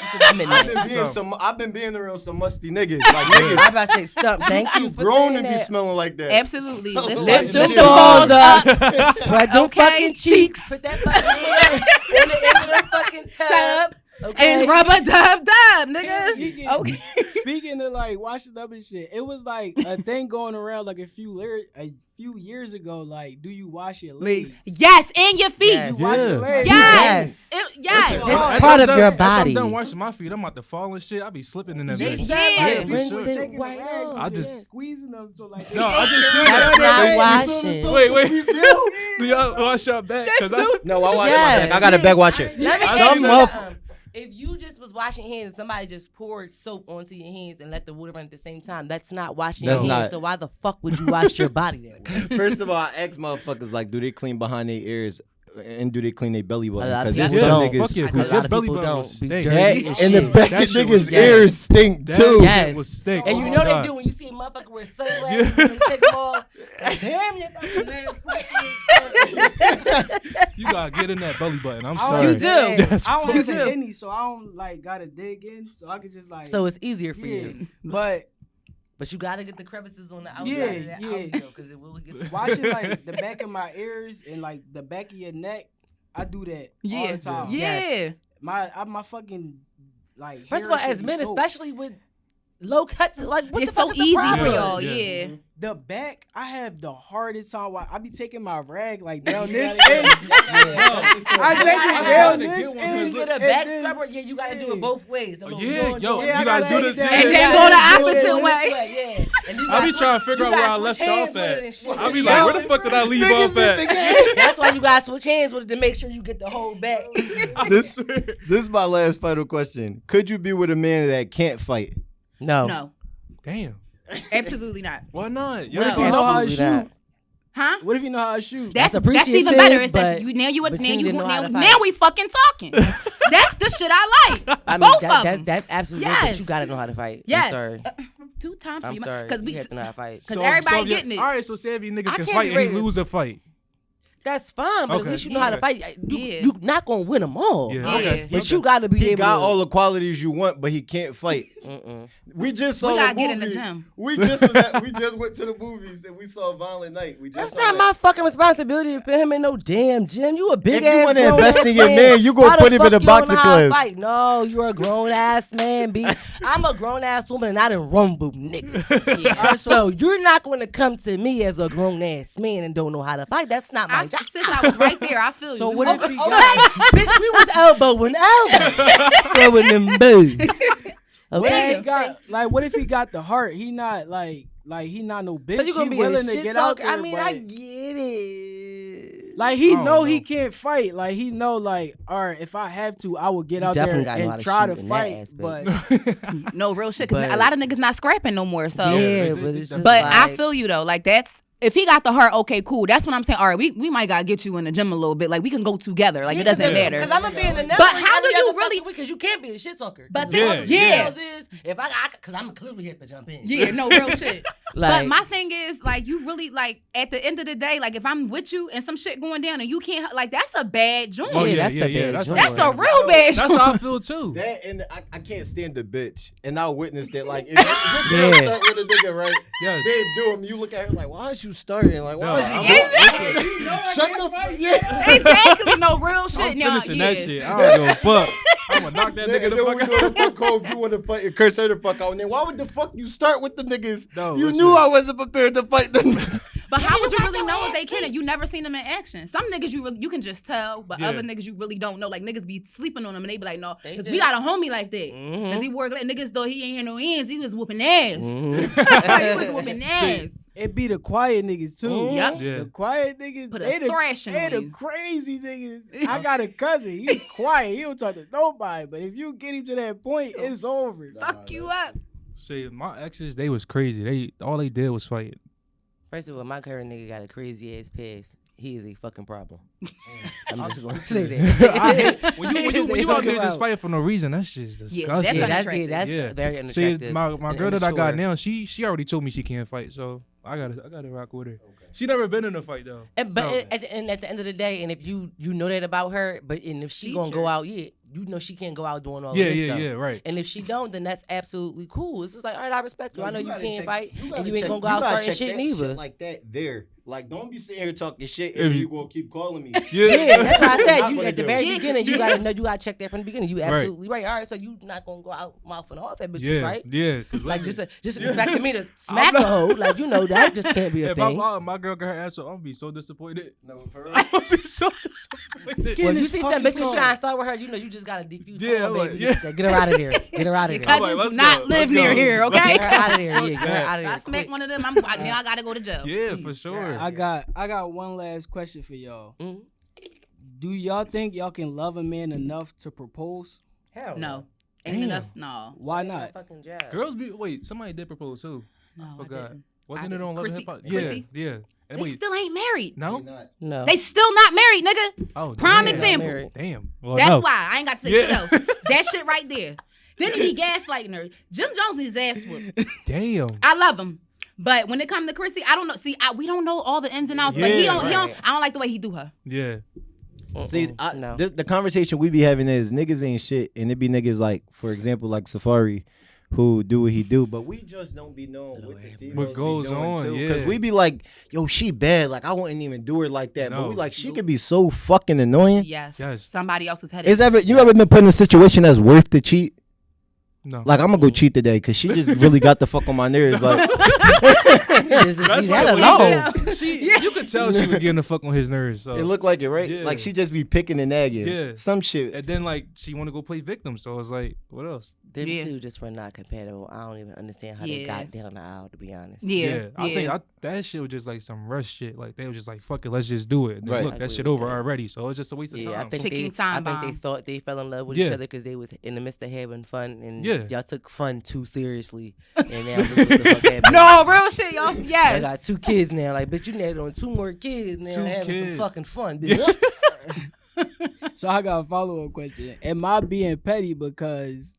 Speaker 6: I've been being around some musty niggas. Like niggas,
Speaker 3: I'm about to say something. Thank you
Speaker 6: too
Speaker 3: for
Speaker 6: grown to
Speaker 3: saying
Speaker 6: be
Speaker 3: that.
Speaker 6: smelling like that.
Speaker 4: Absolutely.
Speaker 6: Lift
Speaker 4: Lift
Speaker 6: them
Speaker 4: them balls up.
Speaker 3: Spread them
Speaker 4: Okay,
Speaker 3: fucking cheeks.
Speaker 4: cheeks.
Speaker 3: Put that fucking in the end of the fucking tub. Okay.
Speaker 4: And rub a dub, nigga. Okay.
Speaker 5: Speaking of like washing up and shit, it was like a thing going around like a few years ago. Like, do you wash your legs?
Speaker 4: Yes, and your feet.
Speaker 3: Yes.
Speaker 5: You wash your
Speaker 2: Yeah.
Speaker 5: legs?
Speaker 4: Yes. Yes.
Speaker 3: It's
Speaker 2: After
Speaker 3: part
Speaker 2: I'm
Speaker 3: of your
Speaker 2: done-
Speaker 3: body.
Speaker 2: After I'm done washing my feet, I'm about to fall and shit. I be slipping in that
Speaker 5: They
Speaker 2: bitch.
Speaker 5: said
Speaker 4: Yeah.
Speaker 5: like
Speaker 2: for
Speaker 5: people
Speaker 2: sure.
Speaker 5: were taking the
Speaker 3: Right
Speaker 5: rags
Speaker 3: on.
Speaker 5: and
Speaker 2: I
Speaker 5: just
Speaker 2: just-
Speaker 5: squeezing them so like.
Speaker 2: No, I just see
Speaker 3: That's
Speaker 2: that.
Speaker 3: not washing.
Speaker 2: Wait. Do y'all wash your back? Cause
Speaker 6: No, I wash
Speaker 3: Yeah.
Speaker 6: my back. I got a back washer.
Speaker 3: Let me
Speaker 2: I
Speaker 3: ask
Speaker 6: Some
Speaker 3: you
Speaker 6: up.
Speaker 3: something. If you just was washing hands and somebody just poured soap onto your hands and let the water run at the same time, that's not washing
Speaker 6: That's
Speaker 3: your hands.
Speaker 6: not.
Speaker 3: So why the fuck would you wash your body that way?
Speaker 6: First of all, I ask motherfuckers like, do they clean behind their ears and do they clean their belly button?
Speaker 3: A lot of
Speaker 6: Because
Speaker 3: people
Speaker 6: some
Speaker 3: don't.
Speaker 6: niggas.
Speaker 2: Fuck you,
Speaker 3: A
Speaker 2: because
Speaker 3: lot
Speaker 2: your
Speaker 3: of
Speaker 2: belly
Speaker 3: people
Speaker 2: button
Speaker 3: don't
Speaker 2: will
Speaker 3: be
Speaker 2: stink.
Speaker 3: dirty
Speaker 6: That
Speaker 3: as
Speaker 6: and the
Speaker 3: shit.
Speaker 6: back
Speaker 2: That
Speaker 6: of
Speaker 2: shit was
Speaker 6: niggas'
Speaker 2: gas.
Speaker 6: ears stink
Speaker 2: That
Speaker 6: too.
Speaker 2: shit
Speaker 3: Yes.
Speaker 2: was stink.
Speaker 3: And
Speaker 2: Oh
Speaker 3: you
Speaker 2: my
Speaker 3: know they
Speaker 2: God.
Speaker 3: do when you see a motherfucker with sunglasses and they take them off. Like, damn, your fucking nails pussy.
Speaker 2: You gotta get in that belly button. I'm
Speaker 5: I don't
Speaker 2: sorry.
Speaker 4: You
Speaker 5: have
Speaker 4: do.
Speaker 5: to-
Speaker 2: That's
Speaker 5: I don't
Speaker 4: You
Speaker 5: have
Speaker 4: do.
Speaker 5: any, so I don't like gotta dig in, so I could just like.
Speaker 3: So it's easier for
Speaker 5: yeah,
Speaker 3: you.
Speaker 5: but
Speaker 3: But you gotta get the crevices on the outside
Speaker 5: Yeah,
Speaker 3: of that
Speaker 5: yeah.
Speaker 3: because it will get.
Speaker 5: Washing like the back of my ears and like the back of your neck, I do that all the time.
Speaker 4: Yeah.
Speaker 5: My fucking like.
Speaker 3: First of all,
Speaker 5: hair
Speaker 3: as
Speaker 5: should be
Speaker 3: men,
Speaker 5: soaked.
Speaker 3: especially with low cuts, like what
Speaker 4: It's
Speaker 3: the fuck
Speaker 4: so
Speaker 3: is the
Speaker 4: easy
Speaker 3: problem?
Speaker 4: for y'all.
Speaker 2: Yeah.
Speaker 4: Yeah.
Speaker 5: The back, I have the hardest time. I be taking my rag like down this end. I take it down this end.
Speaker 3: You get a
Speaker 5: and
Speaker 3: back
Speaker 5: then-
Speaker 3: scrubber, yeah, you gotta do it both ways.
Speaker 2: Yeah, yo,
Speaker 5: Yeah,
Speaker 2: you
Speaker 5: I
Speaker 2: gotta
Speaker 5: gotta
Speaker 2: do
Speaker 5: take
Speaker 2: this.
Speaker 5: it down.
Speaker 4: And then
Speaker 5: Yeah,
Speaker 4: go the
Speaker 5: yeah,
Speaker 4: opposite
Speaker 5: yeah,
Speaker 4: way.
Speaker 3: Yeah. And you
Speaker 2: I be
Speaker 3: gotta
Speaker 2: trying to figure
Speaker 3: you
Speaker 2: out where I
Speaker 3: gotta
Speaker 2: left
Speaker 3: switch hands
Speaker 2: off
Speaker 3: with it and
Speaker 2: at.
Speaker 3: shit.
Speaker 2: I be like, where the fuck did I leave off at?
Speaker 3: That's why you gotta switch hands with it to make sure you get the whole back.
Speaker 6: This is my last final question. Could you be with a man that can't fight?
Speaker 4: No.
Speaker 2: Damn.
Speaker 4: Absolutely not.
Speaker 2: Why not?
Speaker 4: No.
Speaker 5: What if you know how to
Speaker 3: Absolutely
Speaker 5: shoot?
Speaker 3: not.
Speaker 4: Huh?
Speaker 5: What if you know how to shoot?
Speaker 4: That's even
Speaker 3: appreciative,
Speaker 4: better. It's that
Speaker 3: but-
Speaker 4: you now
Speaker 3: but you didn't know how to
Speaker 4: now
Speaker 3: fight.
Speaker 4: we fucking talking. That's the shit I like.
Speaker 3: I mean,
Speaker 4: Both of them.
Speaker 3: that's absolutely
Speaker 4: Yes.
Speaker 3: but you gotta know how to fight.
Speaker 4: Yes.
Speaker 3: I'm sorry.
Speaker 4: 2 times for
Speaker 3: I'm
Speaker 4: you.
Speaker 3: sorry.
Speaker 4: Because
Speaker 3: You
Speaker 4: we
Speaker 3: have to know how to fight.
Speaker 4: Because everybody getting it.
Speaker 2: All right, so say if your nigga
Speaker 3: I
Speaker 2: can
Speaker 3: can't
Speaker 2: fight
Speaker 3: be
Speaker 2: and he
Speaker 3: racist.
Speaker 2: lose a fight.
Speaker 3: That's fine, but
Speaker 2: Okay.
Speaker 3: at least you know how to
Speaker 2: Yeah.
Speaker 3: fight.
Speaker 4: Yeah.
Speaker 3: You not gonna win them all.
Speaker 2: Yeah.
Speaker 4: Yeah.
Speaker 2: Okay.
Speaker 3: But you gotta be
Speaker 6: He
Speaker 3: able
Speaker 6: got
Speaker 3: to.
Speaker 6: all the qualities you want, but he can't fight.
Speaker 3: Mm-mm.
Speaker 6: We just saw
Speaker 4: We
Speaker 6: the
Speaker 4: gotta
Speaker 6: movie.
Speaker 4: get in the gym.
Speaker 6: We just went to the movies and we saw Violent Night. We just
Speaker 3: That's
Speaker 6: saw
Speaker 3: not
Speaker 6: that.
Speaker 3: my fucking responsibility to put him in no damn gym. You a big
Speaker 6: If you
Speaker 3: ass
Speaker 6: wanna
Speaker 3: grown
Speaker 6: invest
Speaker 3: ass
Speaker 6: in your
Speaker 3: man.
Speaker 6: man, you gonna
Speaker 3: Why the
Speaker 6: put him in
Speaker 3: fuck
Speaker 6: a
Speaker 3: you
Speaker 6: boxing
Speaker 3: don't know how to
Speaker 6: class.
Speaker 3: fight? No, you're a grown ass man, B. I'm a grown ass woman and I done rumble niggas. Alright, so you're not going to come to me as a grown ass man and don't know how to fight. That's not my job.
Speaker 4: Since I was right there, I feel
Speaker 5: So
Speaker 4: you.
Speaker 5: what if he
Speaker 3: Okay,
Speaker 5: got?
Speaker 3: bitch, we was elbowing throwing them boots.
Speaker 5: What if
Speaker 3: Okay.
Speaker 5: he got? Like, what if he got the heart? He not like he not no bitch.
Speaker 3: So you gonna
Speaker 5: he
Speaker 3: be
Speaker 5: willing
Speaker 3: a
Speaker 5: to
Speaker 3: shit
Speaker 5: get out
Speaker 3: talker?
Speaker 5: there.
Speaker 3: I mean,
Speaker 5: but,
Speaker 3: I get it.
Speaker 5: like he
Speaker 2: I don't
Speaker 5: know he
Speaker 2: know.
Speaker 5: can't fight. Like he know like, all right, if I have to, I will get
Speaker 3: You
Speaker 5: out there
Speaker 3: definitely gotta know how
Speaker 5: and
Speaker 3: to
Speaker 5: try to
Speaker 3: shoot in that
Speaker 5: fight.
Speaker 3: aspect.
Speaker 5: But
Speaker 4: No real shit. Because
Speaker 3: But-
Speaker 4: a lot of niggas not scrapping no more. So,
Speaker 3: Yeah, but it's just
Speaker 4: but
Speaker 3: like,
Speaker 4: I feel you though. Like that's. If he got the heart, okay, cool. That's what I'm saying. All right, we might gotta get you in the gym a little bit. Like we can go together. Like it doesn't matter.
Speaker 3: Because I'm gonna be in the network.
Speaker 4: But how do you really-
Speaker 3: Because you can't be a shit talker.
Speaker 4: But
Speaker 2: Yeah,
Speaker 4: yeah.
Speaker 3: If because I'm clearly have to jump in.
Speaker 4: Yeah, no real shit.
Speaker 3: Like,
Speaker 4: But my thing is, like, you really like at the end of the day, like if I'm with you and some shit going down and you can't, like that's a bad joint.
Speaker 2: Oh, yeah,
Speaker 3: that's a bad
Speaker 2: that's
Speaker 3: joint.
Speaker 4: That's a
Speaker 2: bad.
Speaker 4: real bad
Speaker 2: That's
Speaker 4: joint.
Speaker 2: how I feel too.
Speaker 6: That and I can't stand the bitch, and I witnessed that. Like, if your girl start with a nigga, right?
Speaker 2: Yes.
Speaker 6: Babe, do him. You look at her like, why is you starting? Like, why
Speaker 2: No,
Speaker 6: is
Speaker 2: I'm-
Speaker 6: you? Shut the fuck. Yeah.
Speaker 4: Exactly, no real shit.
Speaker 2: I'm
Speaker 4: No,
Speaker 2: finishing
Speaker 4: yeah.
Speaker 2: that shit. I don't give a fuck. I'm gonna knock that nigga
Speaker 6: And
Speaker 2: the
Speaker 6: then when
Speaker 2: fuck
Speaker 6: we go
Speaker 2: out.
Speaker 6: to fuck home, you want to fight and curse her the fuck out. And then why would the fuck you start with the niggas?
Speaker 2: No,
Speaker 6: You
Speaker 2: listen.
Speaker 6: knew I wasn't prepared to fight them.
Speaker 4: But how would you really know if they can? You never seen them in action. Some niggas you can just tell, but
Speaker 2: Yeah.
Speaker 4: other niggas you really don't know. Like niggas be sleeping on them and they be like, no,
Speaker 3: They
Speaker 4: because
Speaker 3: do.
Speaker 4: we got a homie like that.
Speaker 3: Mhm.
Speaker 4: Cause he work like niggas though he ain't had no ends. He was whooping ass.
Speaker 3: Mhm.
Speaker 4: He was whooping ass.
Speaker 5: it be the quiet niggas too.
Speaker 4: Yep.
Speaker 2: Yeah.
Speaker 5: The quiet niggas,
Speaker 4: Put a
Speaker 5: they the,
Speaker 4: thrashing
Speaker 5: they
Speaker 4: on
Speaker 5: the
Speaker 4: you.
Speaker 5: crazy niggas. I got a cousin. He's quiet. He don't talk to nobody. But if you get him to that point, it's over.
Speaker 4: Fuck you up.
Speaker 2: See, my exes, they was crazy. All they did was fight.
Speaker 3: First of all, my current nigga got a crazy ass past. He is a fucking problem. I'm just gonna say that.
Speaker 2: When you out there just fighting for no reason, that's just disgusting.
Speaker 4: that's
Speaker 3: that's
Speaker 2: Yeah.
Speaker 3: very
Speaker 2: See,
Speaker 3: unattractive.
Speaker 2: my
Speaker 3: and
Speaker 2: girl that I got
Speaker 3: immature.
Speaker 2: now, she already told me she can't fight, so I gotta rock with her. She never been in a fight though.
Speaker 3: And,
Speaker 2: So-
Speaker 3: but at the end of the day, and if you know that about her, but and if she gonna go out, yeah, you know she can't go out doing all of this stuff.
Speaker 2: right.
Speaker 3: And if she don't, then that's absolutely cool. It's just like, all right, I respect you. I know you
Speaker 6: gotta
Speaker 3: can't
Speaker 6: check-
Speaker 3: fight,
Speaker 6: gotta
Speaker 3: and you ain't
Speaker 6: check-
Speaker 3: gonna go out
Speaker 6: gotta
Speaker 3: starting
Speaker 6: check
Speaker 3: shit
Speaker 6: that
Speaker 3: neither.
Speaker 6: like that there. Like, don't be sitting here talking shit
Speaker 2: If
Speaker 6: and then
Speaker 2: you-
Speaker 6: you gonna keep calling me.
Speaker 3: Yeah, that's why I
Speaker 6: What
Speaker 3: said
Speaker 6: I'm
Speaker 3: you
Speaker 6: gonna
Speaker 3: at the
Speaker 6: do.
Speaker 3: very
Speaker 4: Yeah.
Speaker 3: beginning. You gotta know, you gotta check that from the beginning. You
Speaker 2: Right.
Speaker 3: absolutely right. All right, so you not gonna go out mouthing off that bitch,
Speaker 2: Yeah,
Speaker 3: right?
Speaker 2: yeah. 'cause
Speaker 3: Like
Speaker 2: listen,
Speaker 3: just expecting me to smack a hoe, like you know that just can't be a
Speaker 2: if
Speaker 3: thing.
Speaker 2: my girl got her ass up, I'm gonna be so disappointed.
Speaker 6: No, for real.
Speaker 2: I'm gonna be so disappointed.
Speaker 5: Get
Speaker 3: Well,
Speaker 5: in
Speaker 3: you
Speaker 5: this
Speaker 3: see some
Speaker 5: fucking
Speaker 3: bitches
Speaker 5: car.
Speaker 3: trying to start with her, you know you just gotta defuse.
Speaker 2: Yeah,
Speaker 3: Come on,
Speaker 2: like,
Speaker 3: baby.
Speaker 2: yeah.
Speaker 3: Get her out of there. Get her out of
Speaker 4: Your
Speaker 3: there.
Speaker 2: I'm like,
Speaker 4: cousins
Speaker 2: let's
Speaker 4: do not
Speaker 2: go,
Speaker 4: live
Speaker 2: let's
Speaker 4: near
Speaker 2: go.
Speaker 4: here,
Speaker 3: Get
Speaker 4: okay?
Speaker 3: her out of there. Yeah, get her out of
Speaker 4: If
Speaker 3: there.
Speaker 4: I smack
Speaker 3: quick.
Speaker 4: one of them, now I gotta go to jail.
Speaker 2: Yeah,
Speaker 3: Please,
Speaker 2: for sure.
Speaker 3: girl.
Speaker 5: I got one last question for y'all.
Speaker 3: Mhm.
Speaker 5: Do y'all think y'all can love a man enough to propose?
Speaker 3: Hell
Speaker 4: No. Ain't
Speaker 2: Damn.
Speaker 4: enough. No.
Speaker 5: Why not?
Speaker 3: Fucking job.
Speaker 2: Girls be somebody did propose too.
Speaker 4: No,
Speaker 2: I
Speaker 4: I
Speaker 2: forgot.
Speaker 4: didn't.
Speaker 2: Wasn't
Speaker 4: I
Speaker 2: it on Love and
Speaker 4: Chrissy-
Speaker 2: Hip Hop? Yeah,
Speaker 4: Chrissy?
Speaker 2: yeah. And
Speaker 4: They
Speaker 2: wait,
Speaker 4: still ain't married.
Speaker 2: no?
Speaker 3: No.
Speaker 4: They still not married, nigga.
Speaker 2: Oh,
Speaker 4: Prime
Speaker 2: damn.
Speaker 4: example.
Speaker 3: Married.
Speaker 2: Damn. Well,
Speaker 4: That's
Speaker 2: no.
Speaker 4: why I ain't got to say
Speaker 2: Yeah.
Speaker 4: shit else. That shit right there. Then he gaslighting her. Jim Jones needs his ass whooped.
Speaker 2: Damn.
Speaker 4: I love him. But when it comes to Chrissy, I don't know. See, we don't know all the ins and outs. but
Speaker 2: Yeah,
Speaker 4: he don't.
Speaker 3: right.
Speaker 4: I don't like the way he do her.
Speaker 2: Yeah.
Speaker 6: See,
Speaker 3: no.
Speaker 6: the conversation we be having is niggas ain't shit, and it be niggas like, for example, like Safari, who do what he do, but we just don't be knowing what the females
Speaker 2: what goes
Speaker 6: be doing
Speaker 2: on,
Speaker 6: too.
Speaker 2: yeah.
Speaker 6: Because we be like, yo, she bad. Like I wouldn't even do her like that.
Speaker 2: No.
Speaker 6: But we like, she could be so fucking annoying.
Speaker 4: Yes.
Speaker 2: Yes.
Speaker 4: Somebody else's headache.
Speaker 6: Is ever you ever been put in a situation that's worth to cheat?
Speaker 2: No.
Speaker 6: Like I'm gonna go cheat today because she just really got the fuck on my nerves. Like
Speaker 3: Just
Speaker 2: That's
Speaker 3: leave
Speaker 2: what
Speaker 3: that
Speaker 2: we
Speaker 3: alone.
Speaker 2: did. You could tell she was getting the fuck on his nerves. So.
Speaker 6: it looked like it, right?
Speaker 2: Yeah.
Speaker 6: Like she just be picking and nagging.
Speaker 2: Yeah.
Speaker 6: Some shit.
Speaker 2: And then like she want to go play victim, so it's like, what else?
Speaker 3: Them
Speaker 4: Yeah.
Speaker 3: two just were not compatible. I don't even understand how they
Speaker 4: Yeah.
Speaker 3: got down the aisle, to be honest.
Speaker 4: Yeah.
Speaker 2: I think that shit was just like some rush shit. Like they were just like, fuck it, let's just do it. And then
Speaker 6: Right.
Speaker 2: look,
Speaker 3: I
Speaker 2: that
Speaker 3: agree
Speaker 2: shit
Speaker 3: with
Speaker 2: over
Speaker 3: that.
Speaker 2: already. So it's just a waste of
Speaker 3: Yeah,
Speaker 2: time.
Speaker 3: I think
Speaker 4: Ticking
Speaker 3: they
Speaker 4: time
Speaker 3: they
Speaker 4: bomb.
Speaker 3: thought they fell in love with
Speaker 2: Yeah.
Speaker 3: each other because they was in the midst of having fun, and
Speaker 2: Yeah.
Speaker 3: y'all took fun too seriously. And now look what the fuck happened.
Speaker 4: No, real shit, y'all.
Speaker 3: I
Speaker 4: Yes.
Speaker 3: got 2 kids now. Like, bitch, you nailed on 2 more kids now,
Speaker 2: 2
Speaker 3: having
Speaker 2: kids.
Speaker 3: some fucking fun, bitch.
Speaker 5: So I got a follow-up question. Am I being petty because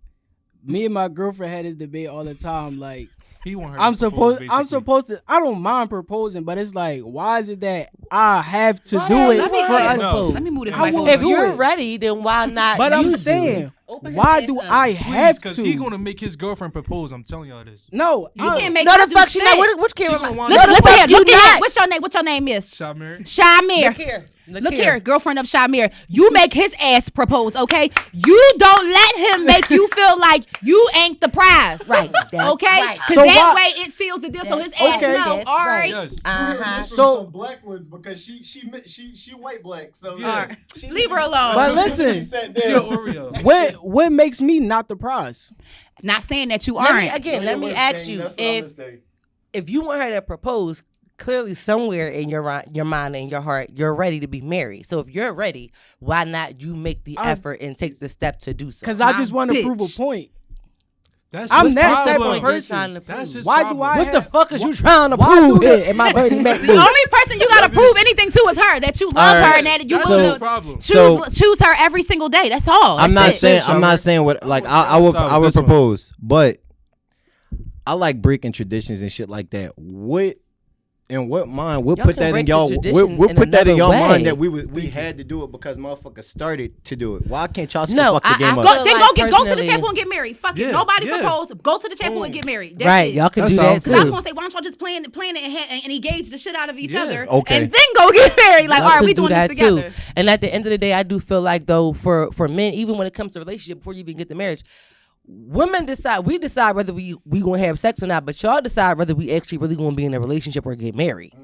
Speaker 5: me and my girlfriend had this debate all the time? Like,
Speaker 2: He want her.
Speaker 5: I'm
Speaker 2: to propose,
Speaker 5: supposed to. I don't mind proposing, but it's like, why is it that I have to
Speaker 3: Why
Speaker 5: do
Speaker 3: have
Speaker 5: it
Speaker 3: you
Speaker 4: Let me,
Speaker 5: for
Speaker 3: wanna
Speaker 5: us?
Speaker 2: No.
Speaker 3: propose?
Speaker 4: let me move this
Speaker 5: I
Speaker 4: mic
Speaker 5: won't
Speaker 4: over.
Speaker 3: If
Speaker 5: do
Speaker 3: you're
Speaker 5: it.
Speaker 3: ready, then why not?
Speaker 5: But
Speaker 3: you
Speaker 5: I'm
Speaker 3: do
Speaker 5: saying,
Speaker 3: it?
Speaker 5: why do I have
Speaker 2: because
Speaker 5: to?
Speaker 2: he gonna make his girlfriend propose. I'm telling y'all this.
Speaker 5: No,
Speaker 4: You can't make
Speaker 3: No,
Speaker 4: her
Speaker 3: the
Speaker 4: do
Speaker 3: fuck she
Speaker 4: shit.
Speaker 3: not. Which
Speaker 2: She
Speaker 3: camera?
Speaker 2: gonna
Speaker 3: No,
Speaker 2: wanna-
Speaker 3: the
Speaker 4: Listen
Speaker 3: fuck
Speaker 4: here.
Speaker 3: you
Speaker 4: Look at
Speaker 3: not.
Speaker 4: What's your name? What's your name, Miss?
Speaker 2: Shamir.
Speaker 4: Shamir.
Speaker 3: Look here.
Speaker 4: Look here, girlfriend of Shamir. You make his ass propose, okay? You don't let him make you feel like you ain't the prize.
Speaker 3: Right. That's
Speaker 4: Okay?
Speaker 3: right.
Speaker 4: Because
Speaker 5: So
Speaker 4: that
Speaker 5: why-
Speaker 4: way it seals the deal. So his
Speaker 3: That's
Speaker 4: ass
Speaker 5: okay.
Speaker 4: know.
Speaker 3: That's
Speaker 4: All
Speaker 3: right.
Speaker 4: right.
Speaker 2: Yes.
Speaker 3: Uh-huh.
Speaker 5: So-
Speaker 6: black ones because she white black. So
Speaker 2: Yeah.
Speaker 4: All right. Leave her alone.
Speaker 5: But listen,
Speaker 2: She a Oreo.
Speaker 5: what makes me not the prize?
Speaker 4: Not saying that you
Speaker 3: Let me,
Speaker 4: aren't.
Speaker 3: again, let me ask you, if you want her to propose, clearly somewhere in your mind and your heart, you're ready to be married. So if you're ready, why not you make the effort and take the step to do so?
Speaker 5: Because I
Speaker 4: My
Speaker 5: just want to prove a
Speaker 4: bitch.
Speaker 5: point.
Speaker 2: That's
Speaker 5: I'm
Speaker 2: his
Speaker 5: that type
Speaker 2: problem.
Speaker 5: of person.
Speaker 3: Trying to
Speaker 2: That's
Speaker 3: prove.
Speaker 2: his
Speaker 5: Why
Speaker 2: problem.
Speaker 5: do I
Speaker 3: What the
Speaker 5: have-
Speaker 3: fuck is you trying to
Speaker 5: why
Speaker 3: prove
Speaker 5: do
Speaker 3: here
Speaker 5: that?
Speaker 3: in my Bernie Mac
Speaker 4: The only person you gotta prove anything to is her. That you love
Speaker 6: All right.
Speaker 4: her and that you
Speaker 2: That's
Speaker 6: So-
Speaker 2: his
Speaker 4: want
Speaker 2: problem.
Speaker 4: to choose her every single day. That's all.
Speaker 6: I'm not
Speaker 4: That's it.
Speaker 6: saying I'm not saying what like I would
Speaker 2: This one.
Speaker 6: propose, but I like breaking traditions and shit like that. What in what mind? We'll
Speaker 3: Y'all
Speaker 6: put
Speaker 3: can
Speaker 6: that in
Speaker 3: break the
Speaker 6: y'all.
Speaker 3: tradition
Speaker 6: We'll
Speaker 3: in
Speaker 6: put that in
Speaker 3: another
Speaker 6: y'all
Speaker 3: way.
Speaker 6: mind that we had to do it because motherfuckers started to do it. Why can't y'all
Speaker 3: No,
Speaker 6: fuck the
Speaker 3: I
Speaker 6: game up?
Speaker 3: feel
Speaker 4: Go, then
Speaker 3: like
Speaker 4: go to the
Speaker 3: personally-
Speaker 4: chapel and get married. Fuck
Speaker 2: Yeah,
Speaker 4: it. Nobody
Speaker 2: yeah.
Speaker 4: proposed. Go to the chapel and
Speaker 2: Boom.
Speaker 4: get married. That's
Speaker 3: Right,
Speaker 4: it.
Speaker 3: y'all can
Speaker 2: That's
Speaker 3: do
Speaker 2: all.
Speaker 3: that
Speaker 4: Because I was
Speaker 3: too.
Speaker 4: gonna say, why don't y'all just plan it and engage the shit out of each
Speaker 2: Yeah.
Speaker 4: other,
Speaker 6: Okay.
Speaker 4: and then go get married? Like,
Speaker 3: Y'all
Speaker 4: all right,
Speaker 3: could
Speaker 4: we
Speaker 3: do
Speaker 4: doing
Speaker 3: that
Speaker 4: this together.
Speaker 3: too. And at the end of the day, I do feel like though for men, even when it comes to relationship, before you even get the marriage, women decide. We decide whether we gonna have sex or not, but y'all decide whether we actually really gonna be in a relationship or get married.